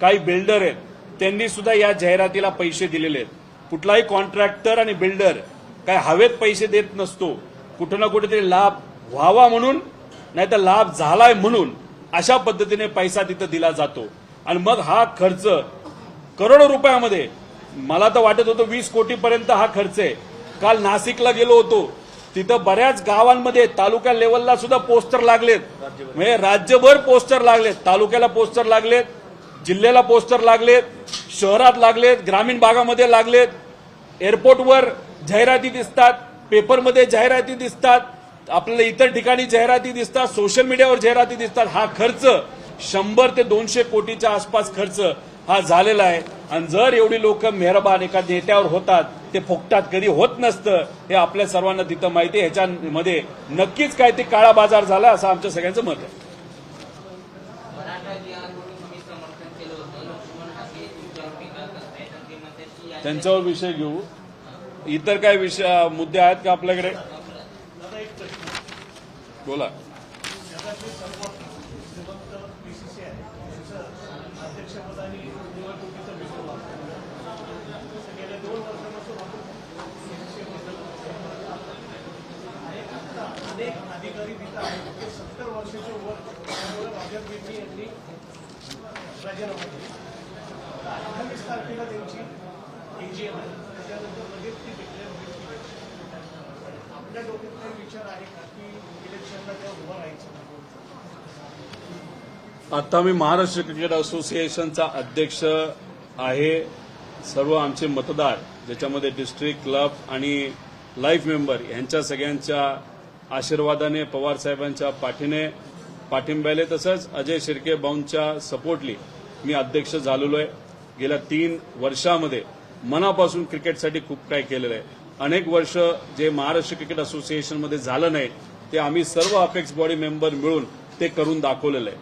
काही बिल्डर आहेत, त्यांनी सुद्धा या जाहिरातीला पैसे दिलेले आहेत. कुठलाही कॉन्ट्रॅक्टर आणि बिल्डर काय हवेत पैसे देत नसतो. कुठं ना कुठेतरी लाभ व्हावा म्हणून, नाही तर लाभ झालाय म्हणून अशा पद्धतीने पैसा तिथं दिला जातो. आणि मग हा खर्च करोडो रुपयामध्ये, मला तर वाटत होतं 20 कोटीपर्यंत हा खर्च आहे. काल नाशिकला गेलो होतो, तिथं बऱ्याच गावांमध्ये तालुका लेवलला सुद्धा पोस्टर लागलेत, म्हणजे राज्यभर पोस्टर लागलेत, तालुक्याला पोस्टर लागलेत, जिल्ह्याला पोस्टर लागलेत, शहरात लागलेत, ग्रामीण भागामध्ये लागलेत, एअरपोर्टवर जाहिराती दिसतात, पेपरमध्ये जाहिराती दिसतात, आपल्याला इतर ठिकाणी जाहिराती दिसतात, सोशल मीडियावर जाहिराती दिसतात. हा खर्च 100 ते 200 कोटीच्या आसपास खर्च हा झालेला आहे. आणि जर एवढी लोक मेहरबान एका नेत्यावर होतात, ते फुकटात कधी होत नसतं, हे आपल्या सर्वांना तिथं माहिती आहे. ह्याच्यामध्ये नक्कीच काय ते काळा बाजार झाला असं आमच्या सगळ्यांचं मत आहे. त्यांच्यावर विषय घेऊ. इतर काय विषय मुद्दे आहेत का आपल्याकडे? बोला. अधिकारी तिथं आहेत ते 70 वर्षाच्या वर, त्यामुळे भाजप यांनी राजीनामा दिला. 28 तारखेला त्यांची एजीएम आहे, त्याच्यानंतर लगेच ती डिक्लेअर होईल. आपल्या डोक्यात काही विचार आहे का की इलेक्शनला त्या उभं राहायचं? आता मी महाराष्ट्र क्रिकेट असोसिएशनचा अध्यक्ष आहे. सर्व आमचे मतदार, ज्याच्यामध्ये डिस्ट्रिक्ट, क्लब आणि लाईफ मेंबर यांच्या सगळ्यांच्या आशीर्वादाने, पवार साहेबांच्या पाठिंब्याने, तसंच अजय शिर्के भाऊंच्या सपोर्टली मी अध्यक्ष झालेलो आहे. गेल्या 3 वर्षामध्ये मनापासून क्रिकेटसाठी खूप काही केलेलं आहे. अनेक वर्ष जे महाराष्ट्र क्रिकेट असोसिएशनमध्ये झालं नाही ते आम्ही सर्व अपेक्स बॉडी मेंबर मिळून ते करून दाखवलेलं आहे.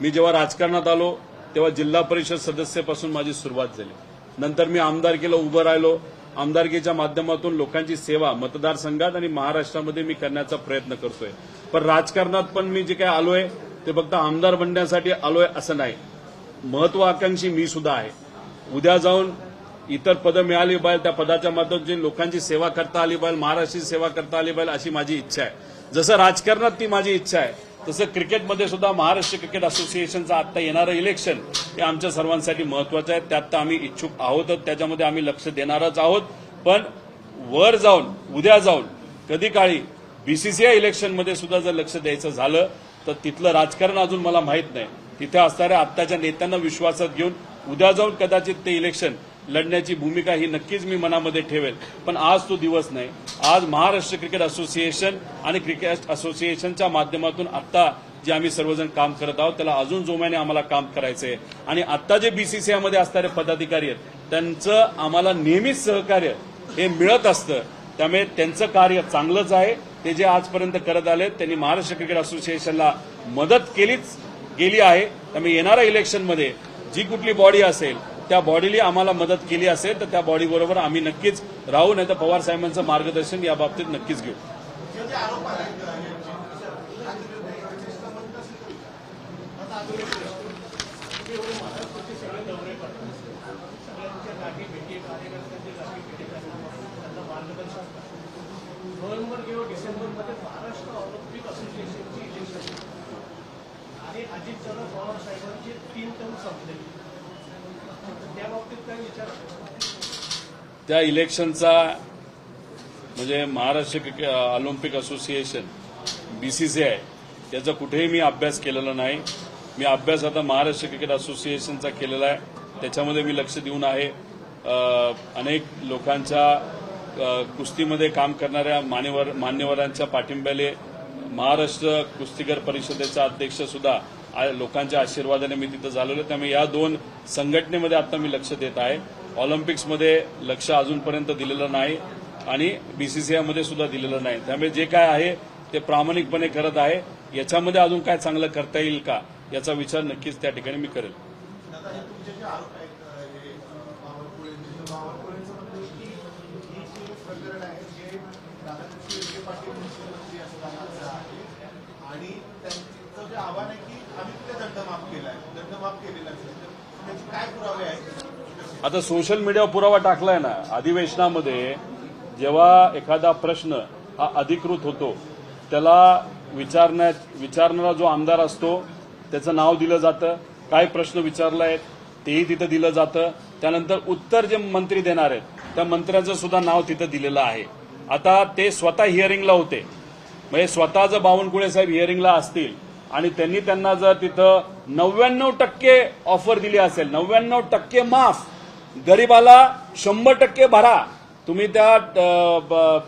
मी जेव्हा राजकारणात आलो तेव्हा जिल्हा परिषद सदस्यापासून माझी सुरुवात झाली. नंतर मी आमदारकीला उभं राहिलो. आमदारकीच्या माध्यमातून लोकांची सेवा मतदारसंघात आणि महाराष्ट्रामध्ये मी करण्याचा प्रयत्न करतोय. पण राजकारणात पण मी जे काही आलोय ते फक्त आमदार बनण्यासाठी आलोय असं नाही. महत्वाकांक्षी मी सुद्धा आहे. उद्या जाऊन इतर पदं मिळाली पाहिजे, त्या पदाच्या माध्यमातून लोकांची सेवा करता आली पाहिजे, महाराष्ट्राची सेवा करता आली पाहिजे अशी माझी इच्छा आहे. जसं राजकारणात ती माझी इच्छा आहे, तसं क्रिकेटमध्ये सुद्धा महाराष्ट्र क्रिकेट असोसिएशनचं आता येणारं इलेक्शन हे आमच्या सर्वांसाठी महत्वाचं आहे. त्यात आम्ही इच्छुक आहोत, त्याच्यामध्ये आम्ही लक्ष देणारच आहोत. पण वर जाऊन, उद्या जाऊन कधी काळी बीसीसीआय इलेक्शनमध्ये सुद्धा जर लक्ष द्यायचं झालं तर तिथलं राजकारण अजून मला माहीत नाही. तिथे असणाऱ्या आत्ताच्या नेत्यांना विश्वासात घेऊन उद्या जाऊन कदाचित ते इलेक्शन लढण्याची भूमिका ही नक्कीच मी मनामध्ये ठेवेल. पण आज तो दिवस नाही. आज महाराष्ट्र क्रिकेट असोसिएशन आणि क्रिकेट असोसिएशनच्या माध्यमातून आत्ता जे आम्ही सर्वजण काम करत आहोत त्याला अजून जोमाने आम्हाला काम करायचं आहे. आणि आत्ता जे बीसीसीआयमध्ये असणारे पदाधिकारी आहेत त्यांचं आम्हाला नेहमीच सहकार्य हे मिळत असतं. त्यामुळे त्यांचं कार्य चांगलंच आहे. ते जे आजपर्यंत करत आले त्यांनी महाराष्ट्र क्रिकेट असोसिएशनला मदत केलीच गेली आहे. त्यामुळे येणाऱ्या इलेक्शनमध्ये जी कुठली बॉडी असेल त्या बॉडीली आम्हाला मदत केली असेल तर त्या बॉडीबरोबर आम्ही नक्कीच राहू, नाही तर पवार साहेबांचं मार्गदर्शन या बाबतीत नक्कीच घेऊ. तुम्ही एवढे महाराष्ट्राचे सगळे दौरे करतात, सगळ्यांच्या गाठी भेटी, कार्यकर्त्यांच्या गाठी भेटी करतात, त्यांना मार्गदर्शन करतात. नोव्हेंबर किंवा डिसेंबरमध्ये महाराष्ट्र ऑलिम्पिक असोसिएशनची इलेक्शन आणि अजितदादा पवार साहेबांचे 3 टर्म संपले. त्या बाबतीत काय विचार? त्या इलेक्शनचा म्हणजे महाराष्ट्र ऑलिम्पिक असोसिएशन BCCI याचा कुठेही मी अभ्यास केलेला नाही. मी अभ्यास आता महाराष्ट्र क्रिकेट असोसिएशनचा केलेला आहे. त्याच्यामध्ये मी लक्ष देऊन आहे. अनेक लोकांच्या कुस्तीमध्ये काम करणाऱ्या मान्यवरांच्या पाठिंब्याने महाराष्ट्र कुस्तीगीर परिषदेचा अध्यक्ष सुद्धा लोकांच्या आशीर्वादाने मी तिथं झालेलो. त्यामुळे या 2 संघटनेमध्ये आता मी लक्ष देत आहे. ऑलिम्पिक्समध्ये लक्ष अजूनपर्यंत दिलेलं नाही आणि BCCI मध्ये सुद्धा दिलेलं नाही. त्यामुळे जे काय आहे ते प्रामाणिकपणे करत आहे. याच्यामध्ये अजून काय चांगलं करता येईल का याचा विचार नक्कीच त्या ठिकाणी मी करेल. दादा, हे तुमचे जे आरोप आहेत, हे बावनकुळेंचं म्हणणं आहे की ही जी प्रकरण आहे जे राधाकृष्ण विखे पाटील मुख्यमंत्री असताना आहे आणि त्यांचं जे आव्हान आहे की आम्ही कुठे दंडमाफ केला आहे, दंडमाफ केलेला असेल तर त्याचे काय पुरावे आहेत? आता सोशल मीडियावर पुरावा टाकलाय ना. अधिवेशनामध्ये जेव्हा एखादा प्रश्न हा अधिकृत होतो त्याला विचारणारा जो आमदार असतो त्याचं नाव दिलं जातं, काय प्रश्न विचारलाय तेही तिथं दिलं जातं. त्यानंतर उत्तर जे मंत्री देणार आहेत त्या मंत्र्याचं सुद्धा नाव तिथं दिलेलं आहे. आता ते स्वतः हिअरिंगला होते, म्हणजे स्वतः जर बावनकुळे साहेब हिअरिंगला असतील आणि त्यांना जर तिथं 99% ऑफर दिली असेल, 99% माफ, गरीबाला 100% भरा. तुम्ही त्या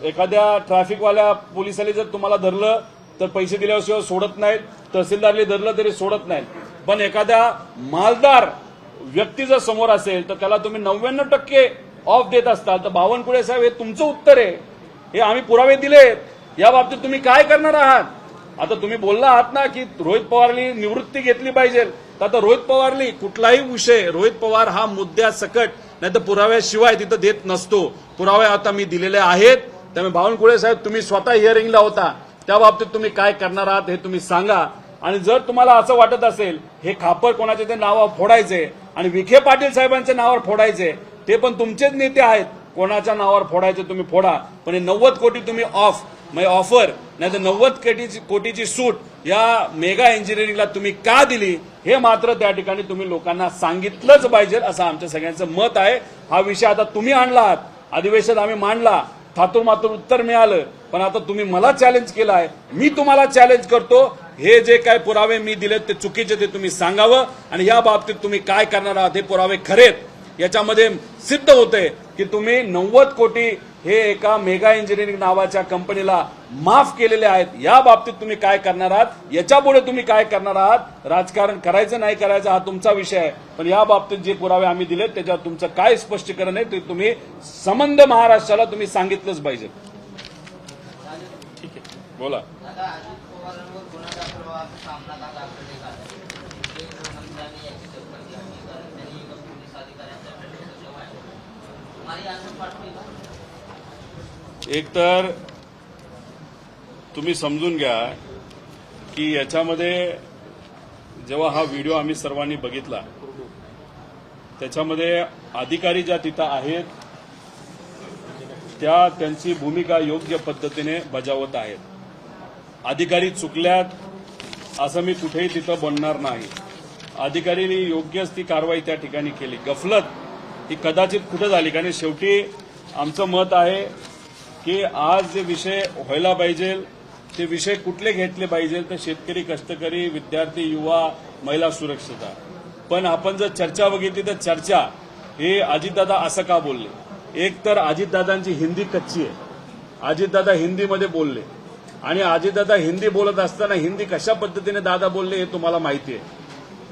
एखाद्या ट्रॅफिकवाल्या पोलिसांनी जर तुम्हाला धरलं तर पैसे दिल्याशिवाय सोडत नाहीत, तहसीलदारने धरलं तरी सोडत नाहीत. पण एखाद्या मालदार व्यक्ती जर समोर असेल तर त्याला तुम्ही 99% ऑफ देत असताल. तर बावनकुळे साहेब हे तुमचं उत्तर आहे, हे आम्ही पुरावे दिलेत. या बाबतीत तुम्ही काय करणार आहात? आता तुम्ही बोलला आहात ना की रोहित पवारनी निवृत्ती घेतली पाहिजे. तर आता रोहित पवारनी कुठलाही विषय, रोहित पवार हा मुद्द्यासकट नाही तर पुराव्याशिवाय तिथं देत नसतो. पुरावे आता मी दिलेले आहेत. त्यामुळे बावनकुळे साहेब तुम्ही स्वतः हिअरिंगला होता, त्या बाबतीत तुम्ही काय करणार आहात हे तुम्ही सांगा. आणि जर तुम्हाला असं वाटत असेल हे खापर कोणाच्या ते नावावर फोडायचे आणि विखे पाटील साहेबांच्या नावावर फोडायचे, ते पण तुमचेच नेते आहेत, कोणाच्या नावावर फोडायचे तुम्ही फोडा. पण हे 90 कोटी तुम्ही ऑफर नाही तर 90 कोटीची सूट या मेगा इंजिनिअरिंगला तुम्ही का दिली हे मात्र त्या ठिकाणी तुम्ही लोकांना सांगितलंच पाहिजे असं आमच्या सगळ्यांचं मत आहे. हा विषय आता तुम्ही आणला आहात, अधिवेशन आम्ही मांडला, थातूर मातूर उत्तर मिळालं. पण आता तुम्ही मला चॅलेंज केलं आहे, मी तुम्हाला चॅलेंज करतो. हे जे काय पुरावे मी दिलेत ते चुकीचे ते तुम्ही सांगावं आणि या बाबतीत तुम्ही काय करणार आहात हे पुरावे खरेत. याच्यामध्ये सिद्ध होते की तुम्ही 90 कोटी हे एका मेगा इंजिनिअरिंग नावाच्या कंपनीला माफ केलेले आहेत. या बाबतीत तुम्ही काय करणार आहात, याच्यापुढे तुम्ही काय करणार आहात? राजकारण करायचं नाही करायचं हा तुमचा विषय आहे. पण या बाबतीत जे पुरावे आम्ही दिलेत त्याच्यावर तुमचं काय स्पष्टीकरण आहे ते तुम्ही संबंध महाराष्ट्राला तुम्ही सांगितलंच पाहिजे. ठीक आहे, बोला. एक तर तुम्ही समजून घ्या की याच्यामध्ये जेव्हा हा व्हिडिओ आम्ही सर्वांनी बघितला त्याच्यामध्ये अधिकारी ज्या तिथं आहेत त्या त्यांची भूमिका योग्य पद्धतीने बजावत आहेत. अधिकारी चुकल्यात असं मी कुठेही तिथं बोलणार नाही. अधिकाऱ्यांनी योग्यच ती कारवाई त्या ठिकाणी केली. गफलत ही कदाचित कुठं झाली, कारण शेवटी आमचं मत आहे की आज जे विषय व्हायला पाहिजे ते विषय कुठले घेतले पाहिजे तर शेतकरी, कष्टकरी, विद्यार्थी, युवा, महिला सुरक्षितता. पण आपण जर चर्चा बघितली तर चर्चा हे अजितदादा असं का बोलले. एक तर अजितदादांची हिंदी कच्ची आहे, अजितदादा हिंदीमध्ये बोलले आणि अजितदादा हिंदी बोलत असताना हिंदी कशा पद्धतीने दादा बोलले हे तुम्हाला माहिती आहे.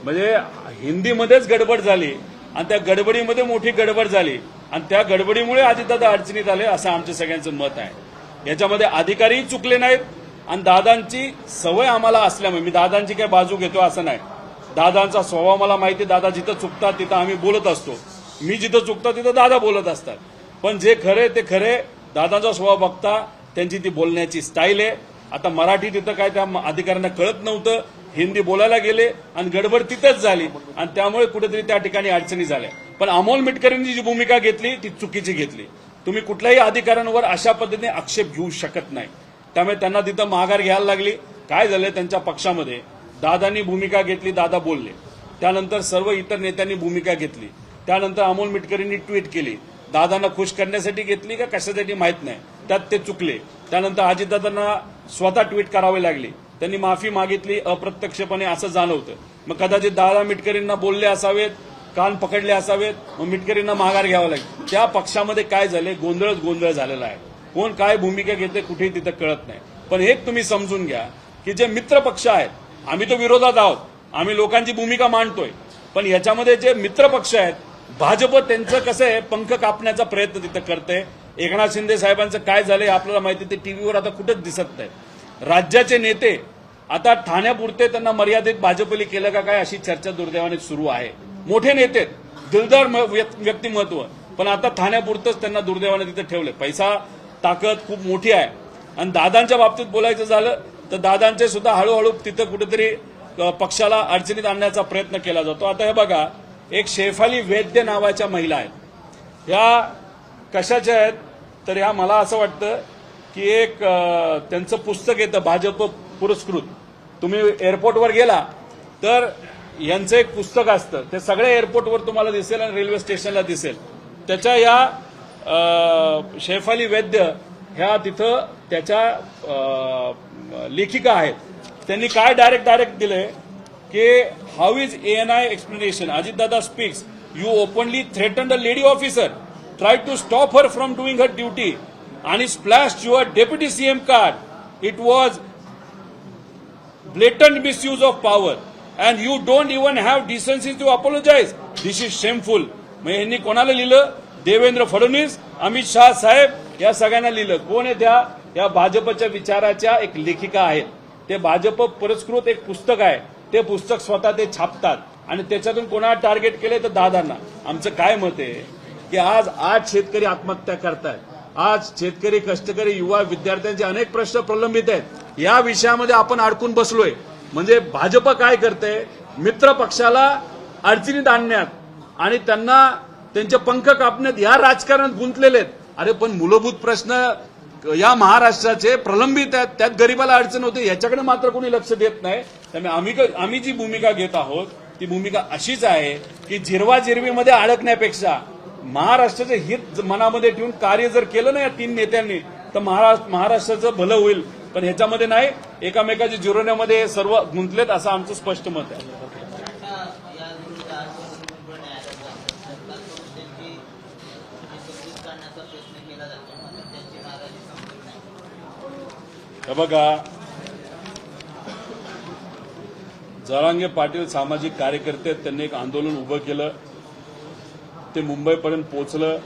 म्हणजे हिंदीमध्येच गडबड झाली आणि त्या गडबडीमध्ये मोठी गडबड झाली आणि त्या गडबडीमुळे अजितदादा अडचणीत आले असं आमचं सगळ्यांचं मत आहे. याच्यामध्ये अधिकारीही चुकले नाहीत आणि दादांची सवय आम्हाला असल्यामुळे मी दादांची काही बाजू घेतो असं नाही. दादांचा स्वभाव मला माहिती, दादा जिथं चुकतात तिथं आम्ही बोलत असतो, मी जिथं चुकतो तिथं दादा बोलत असतात. पण जे खरे ते खरे, दादाचा स्वभाव बघता त्यांची ती बोलण्याची स्टाईल आहे. आता मराठी तिथं काय त्या अधिकाऱ्यांना कळत नव्हतं, हिंदी बोलायला गेले आणि गडबड तिथंच झाली आणि त्यामुळे कुठेतरी त्या ठिकाणी अडचणी झाल्या. पण अमोल मिटकरींनी जी भूमिका घेतली ती चुकीची घेतली. तुम्ही कुठल्याही अधिकाऱ्यांवर अशा पद्धतीने आक्षेप घेऊ शकत नाही. त्यामुळे त्यांना तिथं माघार घ्यायला लागली. काय झालं त्यांच्या पक्षामध्ये दादांनी भूमिका घेतली, दादा बोलले. त्यानंतर सर्व इतर नेत्यांनी भूमिका घेतली. त्यानंतर अमोल मिटकरींनी ट्विट केली. दादांना खुश करण्यासाठी घेतली का कशासाठी माहित नाही, त्यात ते चुकले. त्यानंतर अजितदादांना स्वतः ट्विट करावे लागले. त्यांनी माफी मागितली. अप्रत्यक्षपणे असं जाणवतं. मग कदाचित दादा मिटकरींना बोलले असावेत, कान पकडले असावेत, मग मिटकरींना माघार घ्यावं लागेल. त्या पक्षामध्ये काय झाले, गोंधळ झालेला आहे. कोण काय भूमिका घेते कुठेही तिथं कळत नाही. पण एक तुम्ही समजून घ्या की जे मित्र पक्ष आहेत, आम्ही तो विरोधात आहोत, आम्ही लोकांची भूमिका मांडतोय, पण याच्यामध्ये जे मित्र पक्ष आहेत भाजप त्यांचं कसं आहे पंख कापण्याचा प्रयत्न तिथं करते. एकनाथ शिंदे साहेबांचं काय झालंय आपल्याला माहिती, ते टीव्हीवर आता कुठंच दिसत नाही. राज्याचे नेते आता ठाण्यापुरते त्यांना मर्यादित भाजपली केलं का काय अशी चर्चा दुर्दैवाने सुरू आहे. मोठे नेते, दिलदार व्यक्तिमत्व, पण आता ठाण्यापुरतंच त्यांना दुर्दैवाने तिथे ठेवले. पैसा ताकद खूप मोठी आहे. आणि दादांच्या बाबतीत बोलायचं झालं तर दादांचे सुद्धा हळूहळू तिथं कुठेतरी पक्षाला अडचणीत आणण्याचा प्रयत्न केला जातो. आता हे बघा, एक शेफाली वैद्य नावाच्या महिला आहेत. ह्या कशाच्या आहेत तर ह्या मला असं वाटतं की एक त्यांचं पुस्तक येतं भाजप पुरस्कृत. तुम्ही एअरपोर्टवर गेला तर यांचं एक पुस्तक असतं, ते सगळ्या एअरपोर्टवर तुम्हाला दिसेल आणि रेल्वे स्टेशनला दिसेल. त्याच्या या शेफाली वैद्य ह्या तिथं त्याच्या लेखिका आहेत. त्यांनी काय डायरेक्ट दिलंय की how is ANI explanation. Ajitdada speaks, you openly threaten a lady officer, try to stop her from doing her duty आणि splash your deputy CM card. It was blatant misuse of power and you don't even have decency to apologize. This is shameful. मग यांनी कोणाला लिहिलं? देवेंद्र फडणवीस, अमित शाह साहेब या सगळ्यांना लिहिलं. कोण आहे त्या? या भाजपच्या विचाराच्या एक लेखिका आहेत. ते भाजप पुरस्कृत एक पुस्तक आहे. ते पुस्तक स्वतः ते छापतात आणि त्याच्यातून कोणाला टार्गेट केले तर दादांना. आमचं काय मत आहे की आज शेतकरी आत्महत्या करतायत, आज शेतकरी, कष्टकरी, युवा, विद्यार्थ्यांचे अनेक प्रश्न प्रलंबित आहेत. या विषयामध्ये आपण अडकून बसलोय. म्हणजे भाजप काय करते, मित्र पक्षाला अडचणीत आणण्यात आणि त्यांना त्यांचे पंख कापण्यात या राजकारणात गुंतलेले आहेत. अरे पण मूलभूत प्रश्न या महाराष्ट्राचे प्रलंबित आहेत, त्यात गरीबाला अडचण होते, याच्याकडे मात्र कोणी लक्ष देत नाही. त्यामुळे आम्ही जी भूमिका घेत आहोत ती भूमिका अशीच आहे की जिरवाजिरवीमध्ये अडकण्यापेक्षा महाराष्ट्राचे हित मनामध्ये ठेवून कार्य जर केलं ना या तीन नेत्यांनी तर महाराष्ट्राचं भलं होईल. पण ह्याच्यामध्ये नाही, एकामेकाच्या जिरवण्यामध्ये सर्व गुंतलेत असं आमचं स्पष्ट मत आहे. हे बघा, जरांगे पाटील सामाजिक कार्यकर्ते, त्यांनी एक आंदोलन उभं केलं. ते मुंबईपर्यंत पोहोचलं.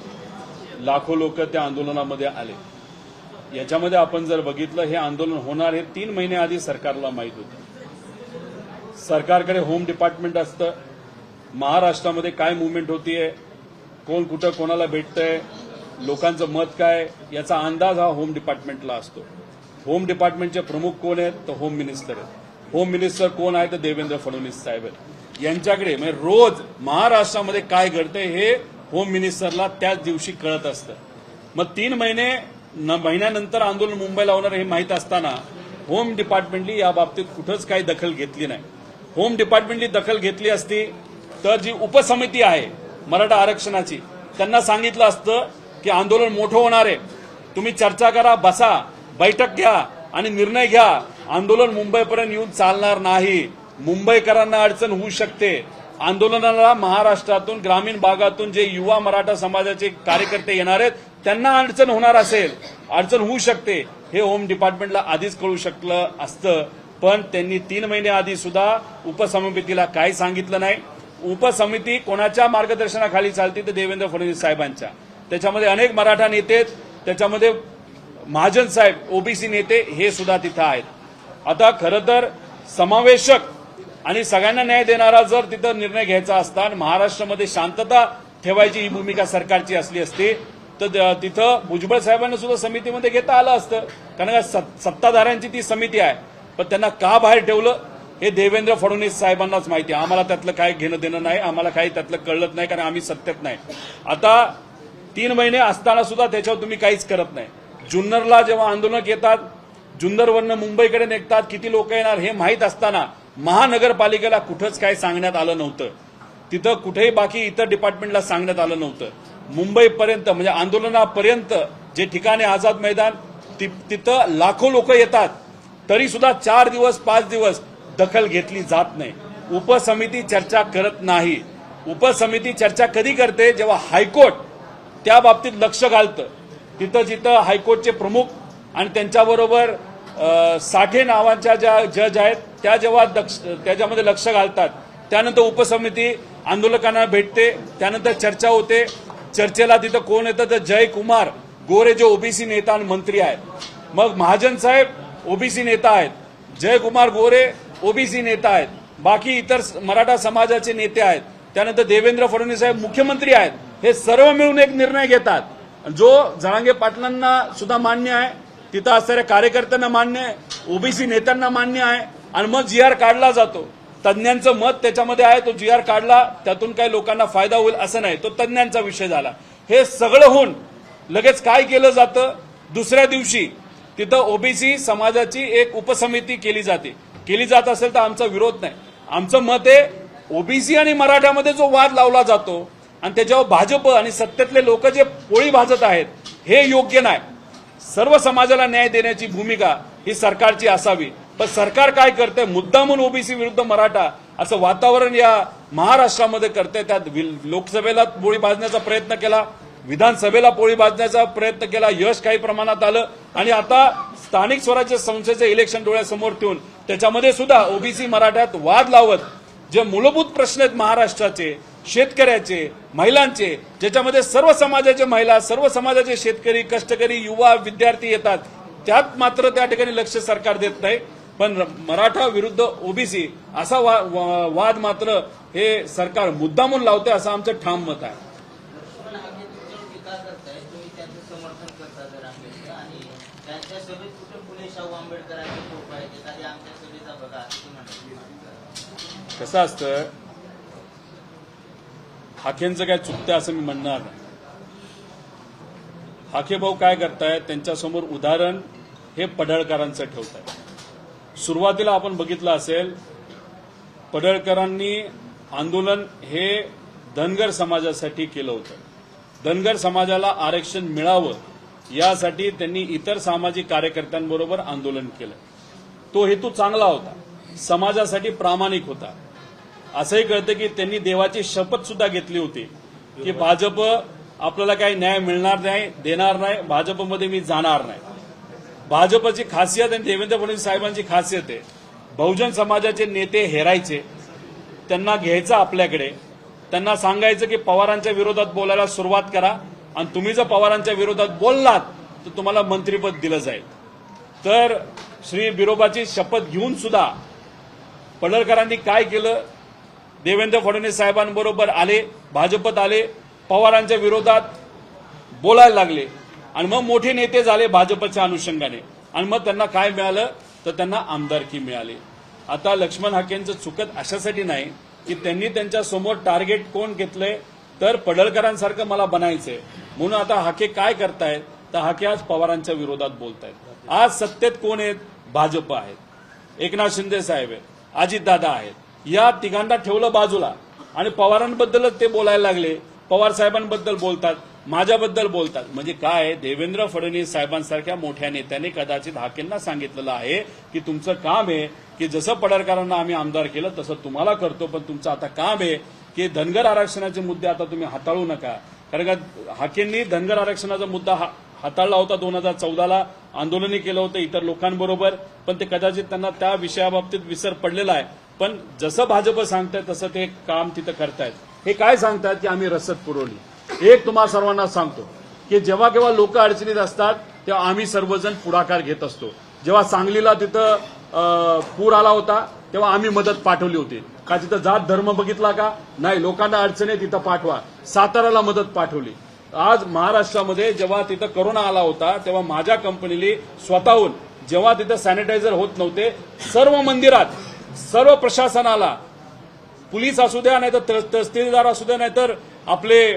लाखो लोक त्या आंदोलनामध्ये आले. याच्यामध्ये आपण जर बघितलं, हे आंदोलन होणार हे 3 महिने आधी सरकारला माहीत होतं. सरकारकडे होम डिपार्टमेंट असतं. महाराष्ट्रामध्ये काय मुवमेंट होतीये, कोण कुठं कोणाला भेटतंय, लोकांचं मत काय, याचा अंदाज हा होम डिपार्टमेंटला असतो. होम डिपार्टमेंटचे प्रमुख कोण आहेत तर होम मिनिस्टर आहेत. होम मिनिस्टर कोण आहे तर देवेंद्र फडणवीस साहेब आहेत. यांच्याकडे म्हणजे रोज महाराष्ट्रामध्ये काय घडतंय हे होम मिनिस्टरला त्याच दिवशी कळत असतं. मग 3 महिन्यानंतर आंदोलन मुंबईला होणार हे माहीत असताना होम डिपार्टमेंटली या बाबतीत कुठंच काही दखल घेतली नाही. होम डिपार्टमेंटली दखल घेतली असती तर जी उपसमिती आहे मराठा आरक्षणाची, त्यांना सांगितलं असतं की आंदोलन मोठं होणार आहे, तुम्ही चर्चा करा, बसा, बैठक घ्या आणि निर्णय घ्या. आंदोलन मुंबईपर्यंत येऊन चालणार नाही. मुंबईकरांना अडचण होऊ शकते. आंदोलनाला महाराष्ट्रातून, ग्रामीण भागातून जे युवा मराठा समाजाचे कार्यकर्ते येणार आहेत त्यांना अडचण होणार असेल, अडचण होऊ शकते, हे होम डिपार्टमेंटला आधीच कळू शकलं असतं. पण त्यांनी 3 महिने आधी सुद्धा उपसमितीला काही सांगितलं नाही. उपसमिती कोणाच्या मार्गदर्शनाखाली चालते तर देवेंद्र फडणवीस साहेबांच्या. त्याच्यामध्ये अनेक मराठा नेते, त्याच्यामध्ये महाजन साहेब, ओबीसी नेते हे सुद्धा तिथं आहेत. आता खरं तर समावेशक आणि सगळ्यांना न्याय देणारा जर तिथं निर्णय घ्यायचा असता आणि महाराष्ट्रामध्ये शांतता ठेवायची ही भूमिका सरकारची असली असती तर तिथं भुजबळ साहेबांना सुद्धा समितीमध्ये घेता आलं असतं. कारण का सत्ताधाऱ्यांची ती समिती आहे. पण त्यांना का बाहेर ठेवलं हे देवेंद्र फडणवीस साहेबांनाच माहिती आहे. आम्हाला त्यातलं काय घेणं देणं नाही, आम्हाला काही त्यातलं कळत नाही, कारण आम्ही सत्तेत नाही. आता 3 महिने असताना सुद्धा त्याच्यावर तुम्ही काहीच करत नाही. जुन्नरला जेव्हा आंदोलक येतात, जुन्नरवरनं मुंबईकडे निघतात, किती लोक येणार हे माहीत असताना महानगरपालिकेला कुठंच काही सांगण्यात आलं नव्हतं. तिथं कुठेही बाकी इतर डिपार्टमेंटला सांगण्यात आलं नव्हतं. मुंबईपर्यंत म्हणजे आंदोलनापर्यंत जे ठिकाणी आझाद मैदान तिथं लाखो लोक येतात, तरी सुद्धा 4 दिवस 5 दिवस दखल घेतली जात नाही. उपसमिती चर्चा करत नाही. उपसमिती चर्चा कधी करते, जेव्हा हायकोर्ट त्या बाबतीत लक्ष घालतं. तिथं जिथं हायकोर्टचे प्रमुख आणि त्यांच्याबरोबर साठे नावांच्या ज्या जज आहेत त्या जेव्हा त्याच्यामध्ये लक्ष घालतात, त्यानंतर उपसमिती आंदोलकांना भेटते, त्यानंतर चर्चा होते. चर्चेला तिथं कोण येतं तर जयकुमार गोरे जो ओबीसी नेता आणि मंत्री आहेत. मग महाजन साहेब ओबीसी नेता आहेत, जयकुमार गोरे ओबीसी नेता आहेत, बाकी इतर मराठा समाजाचे नेते आहेत, त्यानंतर देवेंद्र फडणवीस साहेब मुख्यमंत्री आहेत. हे सर्व मिळून एक निर्णय घेतात जो जरांगे पाटलांना सुद्धा मान्य आहे, तिथं असणाऱ्या कार्यकर्त्यांना मान्य आहे, ओबीसी नेत्यांना मान्य आहे. आणि मग GR काढला जातो. तज्ज्ञांचं मत त्याच्यामध्ये आहे, तो GR काढला, त्यातून काही लोकांना फायदा होईल असं नाही, तो तज्ज्ञांचा विषय झाला. हे सगळं होऊन लगेच काय केलं जातं, दुसऱ्या दिवशी तिथं ओबीसी समाजाची एक उपसमिती केली जाते. केली जात असेल तर आमचा विरोध नाही. आमचं मत आहे, ओबीसी आणि मराठ्यामध्ये जो वाद लावला जातो आणि त्याच्यावर भाजप आणि सत्तेतले लोक जे पोळी भाजत आहेत, हे योग्य नाही. सर्व समाजाला न्याय देण्याची भूमिका ही सरकारची असावी. पण सरकार काय करते, मुद्दामून ओबीसी विरुद्ध मराठा असं वातावरण या महाराष्ट्रामध्ये करते. त्यात लोकसभेला पोळी भाजण्याचा प्रयत्न केला, विधानसभेला पोळी भाजण्याचा प्रयत्न केला, यश काही प्रमाणात आलं. आणि आता स्थानिक स्वराज्य संस्थेचे इलेक्शन डोळ्यासमोर ठेवून त्याच्यामध्ये सुद्धा ओबीसी मराठ्यात वाद लावत जे मूलभूत प्रश्न आहेत महाराष्ट्राचे, शेतकऱ्याचे, महिलांचे, ज्याच्यामध्ये सर्व समाजाचे महिला, सर्व समाजाचे शेतकरी, कष्टकरी, युवा, विद्यार्थी येतात, त्यात मात्र त्या ठिकाणी लक्ष सरकार देत नाही. पण मराठा विरुद्ध ओबीसी असा वाद मात्र हे सरकार मुद्दामून लावते, असं आमचं ठाम मत आहे. पण हा जे तुमच्यावर टीका करताय, तुम्ही त्यांचं समर्थन करता जर आंबेडकर आणि त्यांच्या सभेत कुठे पुणे शाहू आंबेडकरांचे फोटो आहेत, एखादी आमच्या सभेचा बघा असं म्हणतात. कसं असतं, हाकेंचं काय चुकतं असं मी म्हणणार नाही. हाके भाऊ काय करतायत, त्यांच्यासमोर उदाहरण हे पडळकरांचं ठेवतायत. सुरुवातीला आपण बघितलं असेल, पडळकरांनी आंदोलन हे धनगर समाजासाठी केलं होतं. धनगर समाजाला आरक्षण मिळावं यासाठी त्यांनी इतर सामाजिक कार्यकर्त्यांबरोबर आंदोलन केलं. तो हेतू चांगला होता, समाजासाठी प्रामाणिक होता. असंही कळतं की त्यांनी देवाची शपथ सुद्धा घेतली होती की भाजप आपल्याला काही न्याय मिळणार नाही, देणार नाही, भाजपमध्ये मी जाणार नाही. भाजपची खासियत आणि देवेंद्र फडणवीस साहेबांची खासियत आहे, बहुजन समाजाचे नेते हेरायचे, त्यांना घ्यायचं आपल्याकडे, त्यांना सांगायचं की पवारांच्या विरोधात बोलायला सुरुवात करा आणि तुम्ही जर पवारांच्या विरोधात बोललात तर तुम्हाला मंत्रिपद दिलं जाईल. तर श्री बिरोबाची शपथ घेऊन सुद्धा पडळकरांनी काय केलं, देवेंद्र फडणवीस साहेबांबरोबर आले, भाजपत आले, पवारांच्या विरोधात बोलायला लागले आणि मग मोठे नेते झाले भाजपच्या अनुषंगाने. आणि मग त्यांना काय मिळालं तर त्यांना आमदारकी मिळाली. आता लक्ष्मण हाकेंचं चुकत अशासाठी नाही की त्यांनी त्यांच्या समोर टार्गेट कोण घेतलंय तर पडळकरांसारखं मला बनायचंय म्हणून. आता हाके काय करतायत तर हाके आज पवारांच्या विरोधात बोलतायत. आज सत्तेत कोण आहेत, भाजप आहेत, एकनाथ शिंदे साहेब आहेत, अजितदादा आहेत. या तिघांना ठेवलं बाजूला आणि पवारांबद्दलच ते बोलायला लागले. पवार साहेबांबद्दल बोलतात, माझ्याबद्दल बोलतात. म्हणजे काय, देवेंद्र फडणवीस साहेबांसारख्या मोठ्या नेत्यांनी कदाचित हाकेंना सांगितलेलं आहे की तुमचं काम आहे की जसं पडळकरांना आम्ही आमदार केलं तसं तुम्हाला करतो, पण तुमचं आता काम आहे की धनगर आरक्षणाचे मुद्दे आता तुम्ही हाताळू नका. कारण का हाकेंनी धनगर आरक्षणाचा मुद्दा हाताळला होता 2014ला, आंदोलनही केलं होतं इतर लोकांबरोबर, पण ते कदाचित त्यांना त्या विषयाबाबतीत विसर पडलेला आहे. पण जसं भाजप सांगतायत तसं ते काम तिथं करतायत. हे काय सांगतात की आम्ही रसद पुरवली. एक तुम्हाला सर्वांना सांगतो की जेव्हा केव्हा लोक अडचणीत असतात तेव्हा आम्ही सर्वजण पुढाकार घेत असतो. जेव्हा सांगलीला तिथं पूर आला होता तेव्हा आम्ही मदत पाठवली होती. का तिथं जात धर्म बघितला का, नाही, लोकांना अडचण आहे तिथं पाठवा. साताराला मदत पाठवली. आज महाराष्ट्रामध्ये जेव्हा तिथं कोरोना आला होता तेव्हा माझ्या कंपनीने स्वतःहून, जेव्हा तिथं सॅनिटायझर होत नव्हते, सर्व मंदिरात सर्व प्रशासनाला, पोलीस असू द्या, नाहीतर तहसीलदार असू द्या, नाहीतर आपले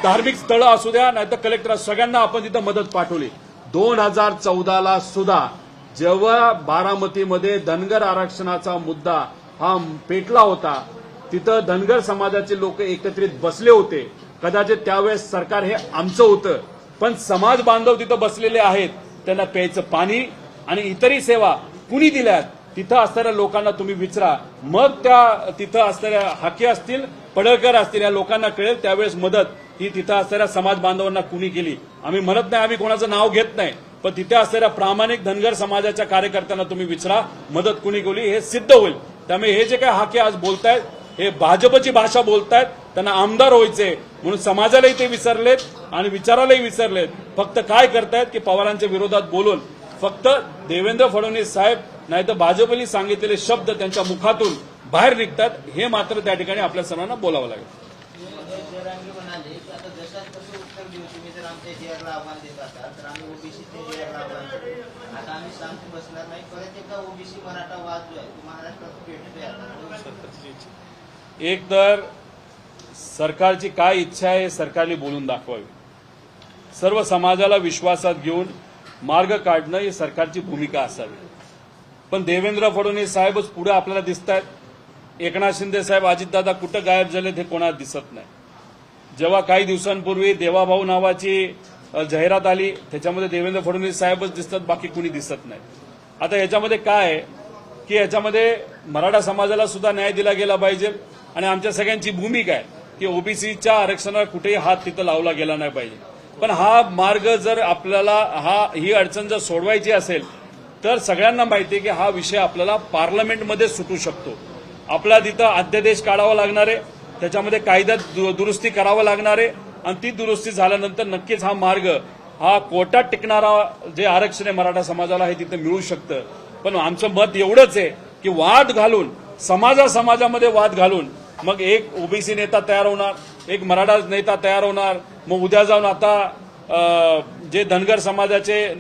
धार्मिक स्थळं असू द्या, नाहीतर कलेक्टर, सगळ्यांना आपण तिथं मदत पाठवली. 2014ला सुद्धा जेव्हा बारामतीमध्ये धनगर आरक्षणाचा मुद्दा हा पेटला होता, तिथं धनगर समाजाचे लोक एकत्रित बसले होते. कदाचित त्यावेळेस सरकार हे आमचं होतं, पण समाज बांधव तिथं बसलेले आहेत. त्यांना प्यायचं पाणी आणि इतरही सेवा कुणी दिल्यात तिथं असणाऱ्या लोकांना तुम्ही विचारा. मग त्या तिथं असणाऱ्या हाके असतील, पडळकर असतील, या लोकांना कळेल त्यावेळेस मदत ही तिथं असणाऱ्या समाज बांधवांना कुणी केली. आम्ही म्हणत नाही, आम्ही कोणाचं नाव घेत नाही, पण तिथे असणाऱ्या प्रामाणिक धनगर समाजाच्या कार्यकर्त्यांना तुम्ही विचारा मदत कुणी केली, हे सिद्ध होईल. त्यामुळे हे जे काय हाके आज बोलतायत हे भाजपची भाषा बोलतायत. त्यांना आमदार व्हायचे म्हणून समाजालाही ते विसरलेत आणि विचारालाही विसरलेत. फक्त काय करतायत की पवारांच्या विरोधात बोलून फक्त देवेंद्र फडणवीस साहेब नाही तर भाजपने सांगितलेले शब्द त्यांच्या मुखातून बाहेर निघतात. हे मात्र त्या ठिकाणी आपल्या सर्वांना बोलावं लागेल. जरांगे म्हणाले की आता जशात कसं उत्तर देऊ, तुम्ही जर आमच्या जीआरला आव्हान देत असाल तर आम्ही ओबीसीच्या जीआरला आव्हान करू. आता आम्ही शांत बसणार नाही. परत एकदा ओबीसी मराठा वाद जो आहे तो महाराष्ट्रात पेटतोय. एक तर सरकारची काय इच्छा आहे हे सरकारने बोलून दाखवावी. सर्व समाजाला विश्वासात घेऊन मार्ग काढणं ही सरकारची भूमिका असावी. पण देवेंद्र फडणवीस साहेबच पुढे आपल्याला दिसत आहेत. एकनाथ शिंदे साहेब, अजितदादा कुठं गायब झालेत हे कोणाला दिसत नाही. जेव्हा काही दिवसांपूर्वी देवाभाऊ नावाची जाहिरात आली त्याच्यामध्ये देवेंद्र फडणवीस साहेबच दिसतात, बाकी कुणी दिसत नाही. आता याच्यामध्ये काय आहे की याच्यामध्ये मराठा समाजाला सुद्धा न्याय दिला गेला पाहिजे आणि आमच्या सगळ्यांची भूमिका आहे की ओबीसीच्या आरक्षणाला कुठेही हात तिथं लावला गेला नाही पाहिजे. पण हा मार्ग जर आपल्याला ही अडचण जर सोडवायची असेल तर सगळ्यांना माहिती आहे की हा विषय आपल्याला पार्लमेंटमध्ये सुटू शकतो. आपल्याला तिथं अध्यादेश काढावा लागणार आहे, त्याच्यामध्ये कायद्यात दुरुस्ती करावं लागणार आहे आणि ती दुरुस्ती झाल्यानंतर नक्कीच हा मार्ग हा कोर्टात टिकणारा जे आरक्षण आहे मराठा समाजाला हे तिथं मिळू शकतं. पण आमचं मत एवढंच आहे की वाद घालून समाजामध्ये वाद घालून मग एक ओबीसी नेता तयार होणार, एक मराठा नेता तयार होणार, मग उद्या जाऊन आता जे धनगर समाजाचे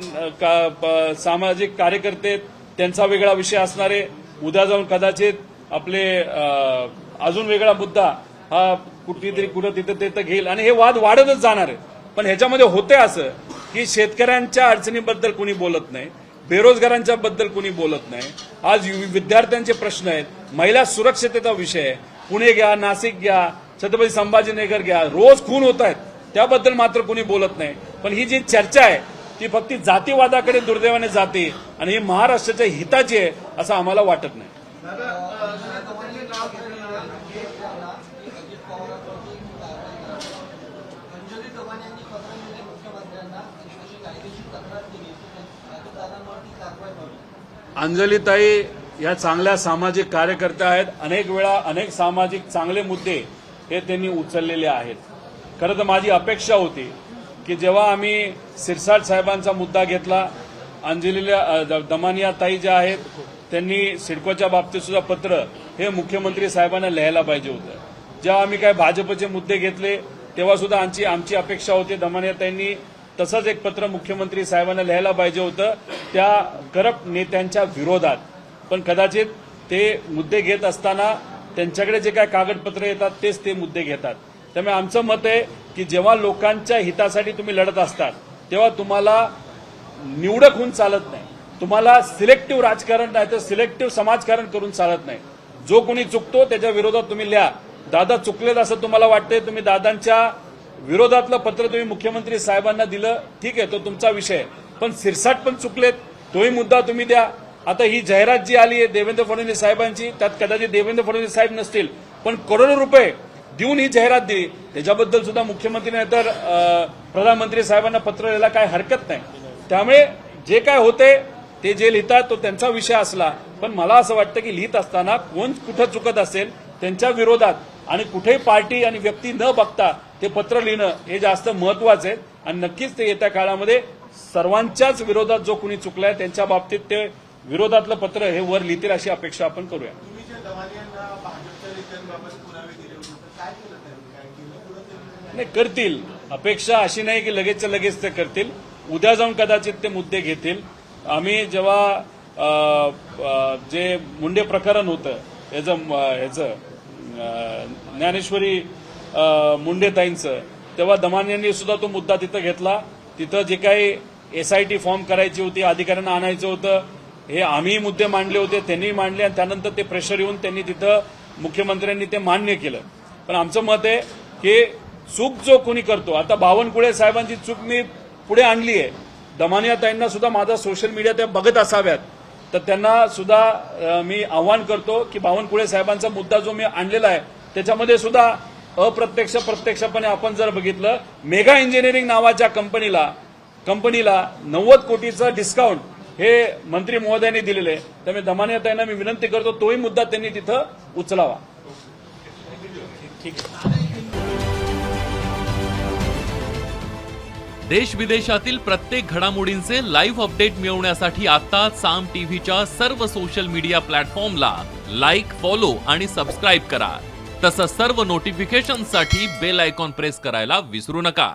सामाजिक कार्यकर्ते त्यांचा वेगळा विषय असणार आहे. उद्या जाऊन कदाचित आपले अजून वेगळा मुद्दा हा कुठं तिथं घेईल आणि हे वाद वाढतच जाणार आहे. पण ह्याच्यामध्ये होते असं की शेतकऱ्यांच्या अडचणीबद्दल कुणी बोलत नाही, बेरोजगारांच्या बद्दल कुणी बोलत नाही. आज विद्यार्थ्यांचे प्रश्न आहेत, महिला सुरक्षिततेचा विषय आहे. पुणे घ्या, नाशिक घ्या, छत्रपती संभाजीनगर घ्या, रोज खून होत आहेत, त्याबद्दल मात्र कुणी बोलत नाही. पण ही जी चर्चा आहे ती फक्त जातीवादाकडे दुर्दैवाने जाते आणि ही महाराष्ट्राच्या हिताची आहे असं आम्हाला वाटत नाही. अंजलीताई या चांगल्या सामाजिक कार्यकर्त्या आहेत. अनेक वेळा अनेक सामाजिक चांगले मुद्दे हे त्यांनी उचललेले आहेत. खरं तर माझी अपेक्षा होती की जेव्हा आम्ही सिरसाट साहेबांचा मुद्दा घेतला, अंजलीला दमानिया ताई ज्या आहेत त्यांनी सिडकोच्या बाबतीत सुद्धा पत्र हे मुख्यमंत्री साहेबांना लिहायला पाहिजे होतं. जेव्हा आम्ही काय भाजपचे मुद्दे घेतले तेव्हा सुद्धा आमची अपेक्षा होती दमानिया ताईंनी तसंच एक पत्र मुख्यमंत्री साहेबांना लिहायला पाहिजे होतं त्या करप्ट नेत्यांच्या विरोधात. पण कदाचित ते मुद्दे घेत असताना त्यांच्याकडे जे काय कागदपत्र येतात तेच ते मुद्दे घेतात. त्यामुळे आमचं मत आहे की जेव्हा लोकांच्या हितासाठी तुम्ही लढत असतात तेव्हा तुम्हाला निवडक होऊन चालत नाही, तुम्हाला सिलेक्टिव्ह राजकारण नाही तर सिलेक्टिव्ह समाजकारण करून चालत नाही. जो कोणी चुकतो त्याच्या विरोधात तुम्ही लिहा. दादा चुकलेत असं तुम्हाला वाटतंय, तुम्ही दादांच्या विरोधातलं पत्र तुम्ही मुख्यमंत्री साहेबांना दिलं, ठीक आहे, तो तुमचा विषय. पण सिरसाट पण चुकलेत, तोही मुद्दा तुम्ही द्या. आता ही जाहिरात जी आली आहे देवेंद्र फडणवीस साहेबांची, त्यात कदाचित देवेंद्र फडणवीस साहेब नसतील पण करोडो रुपये देऊन ही जाहिरात दिली, त्याच्याबद्दल सुद्धा मुख्यमंत्री नाही तर प्रधानमंत्री साहेबांना पत्र लिहायला काय हरकत नाही. त्यामुळे जे काय होते ते जे लिहितात तो त्यांचा विषय असला, पण मला असं वाटतं की लिहित असताना कोण कुठं चुकत असेल त्यांच्या विरोधात आणि कुठेही पार्टी आणि व्यक्ती न बघता ते पत्र लिहिणं हे जास्त महत्वाचं आहे. आणि नक्कीच ते येत्या काळामध्ये सर्वांच्याच विरोधात जो कुणी चुकलाय त्यांच्या बाबतीत ते विरोधातलं पत्र हे वर लिहितील अशी अपेक्षा आपण करूया. तुम्ही जे दमानियांना भाजपच्या नेत्यांबाबत पुरावे दिले होते तर काय केलं त्यांनी, काय केलं पुढे नाही करतील. अपेक्षा अशी नाही की लगेचच्या लगेच ते करतील. उद्या जाऊन कदाचित ते मुद्दे घेतील. आम्ही जेव्हा जे मुंडे प्रकरण होतं ह्याचं ज्ञानेश्वरी मुंडेताईंचं, तेव्हा दमानियांनी सुद्धा तो मुद्दा तिथं घेतला. तिथं जे काही SIT फॉर्म करायची होती, अधिकाऱ्यांना आणायचं होतं, हे आम्ही मुद्दे मांडले होते, त्यांनी मांडले आणि त्यानंतर ते प्रेशर येऊन त्यांनी तिथं मुख्यमंत्र्यांनी ते मान्य केलं. पण आमचं मत आहे की चूक जो कोणी करतो, आता बावनकुळे साहेबांची चूक मी पुढे आणली आहे. दमानियाताईंना सुद्धा माझा सोशल मीडिया त्या बघत असाव्यात, तर त्यांना सुद्धा मी आव्हान करतो की बावनकुळे साहेबांचा मुद्दा जो मी आणलेला आहे त्याच्यामध्ये सुद्धा अप्रत्यक्ष प्रत्यक्षपणे आपण जर बघितलं, मेगा इंजिनिअरिंग नावाच्या कंपनीला 90 कोटीचं डिस्काउंट हे मंत्री महोदयांनी दिलेलं आहे. त्यामुळे दमानियाताईंना मी विनंती करतो तोही मुद्दा त्यांनी तिथं उचलावा. देश विदेशातील प्रत्येक घडामोडींचे लाईव्ह अपडेट मिळवण्यासाठी आता साम टीव्हीच्या सर्व सोशल मीडिया प्लॅटफॉर्मला लाईक, फॉलो आणि सबस्क्राईब करा. तसंच सर्व नोटिफिकेशनसाठी बेल आयकॉन प्रेस करायला विसरू नका.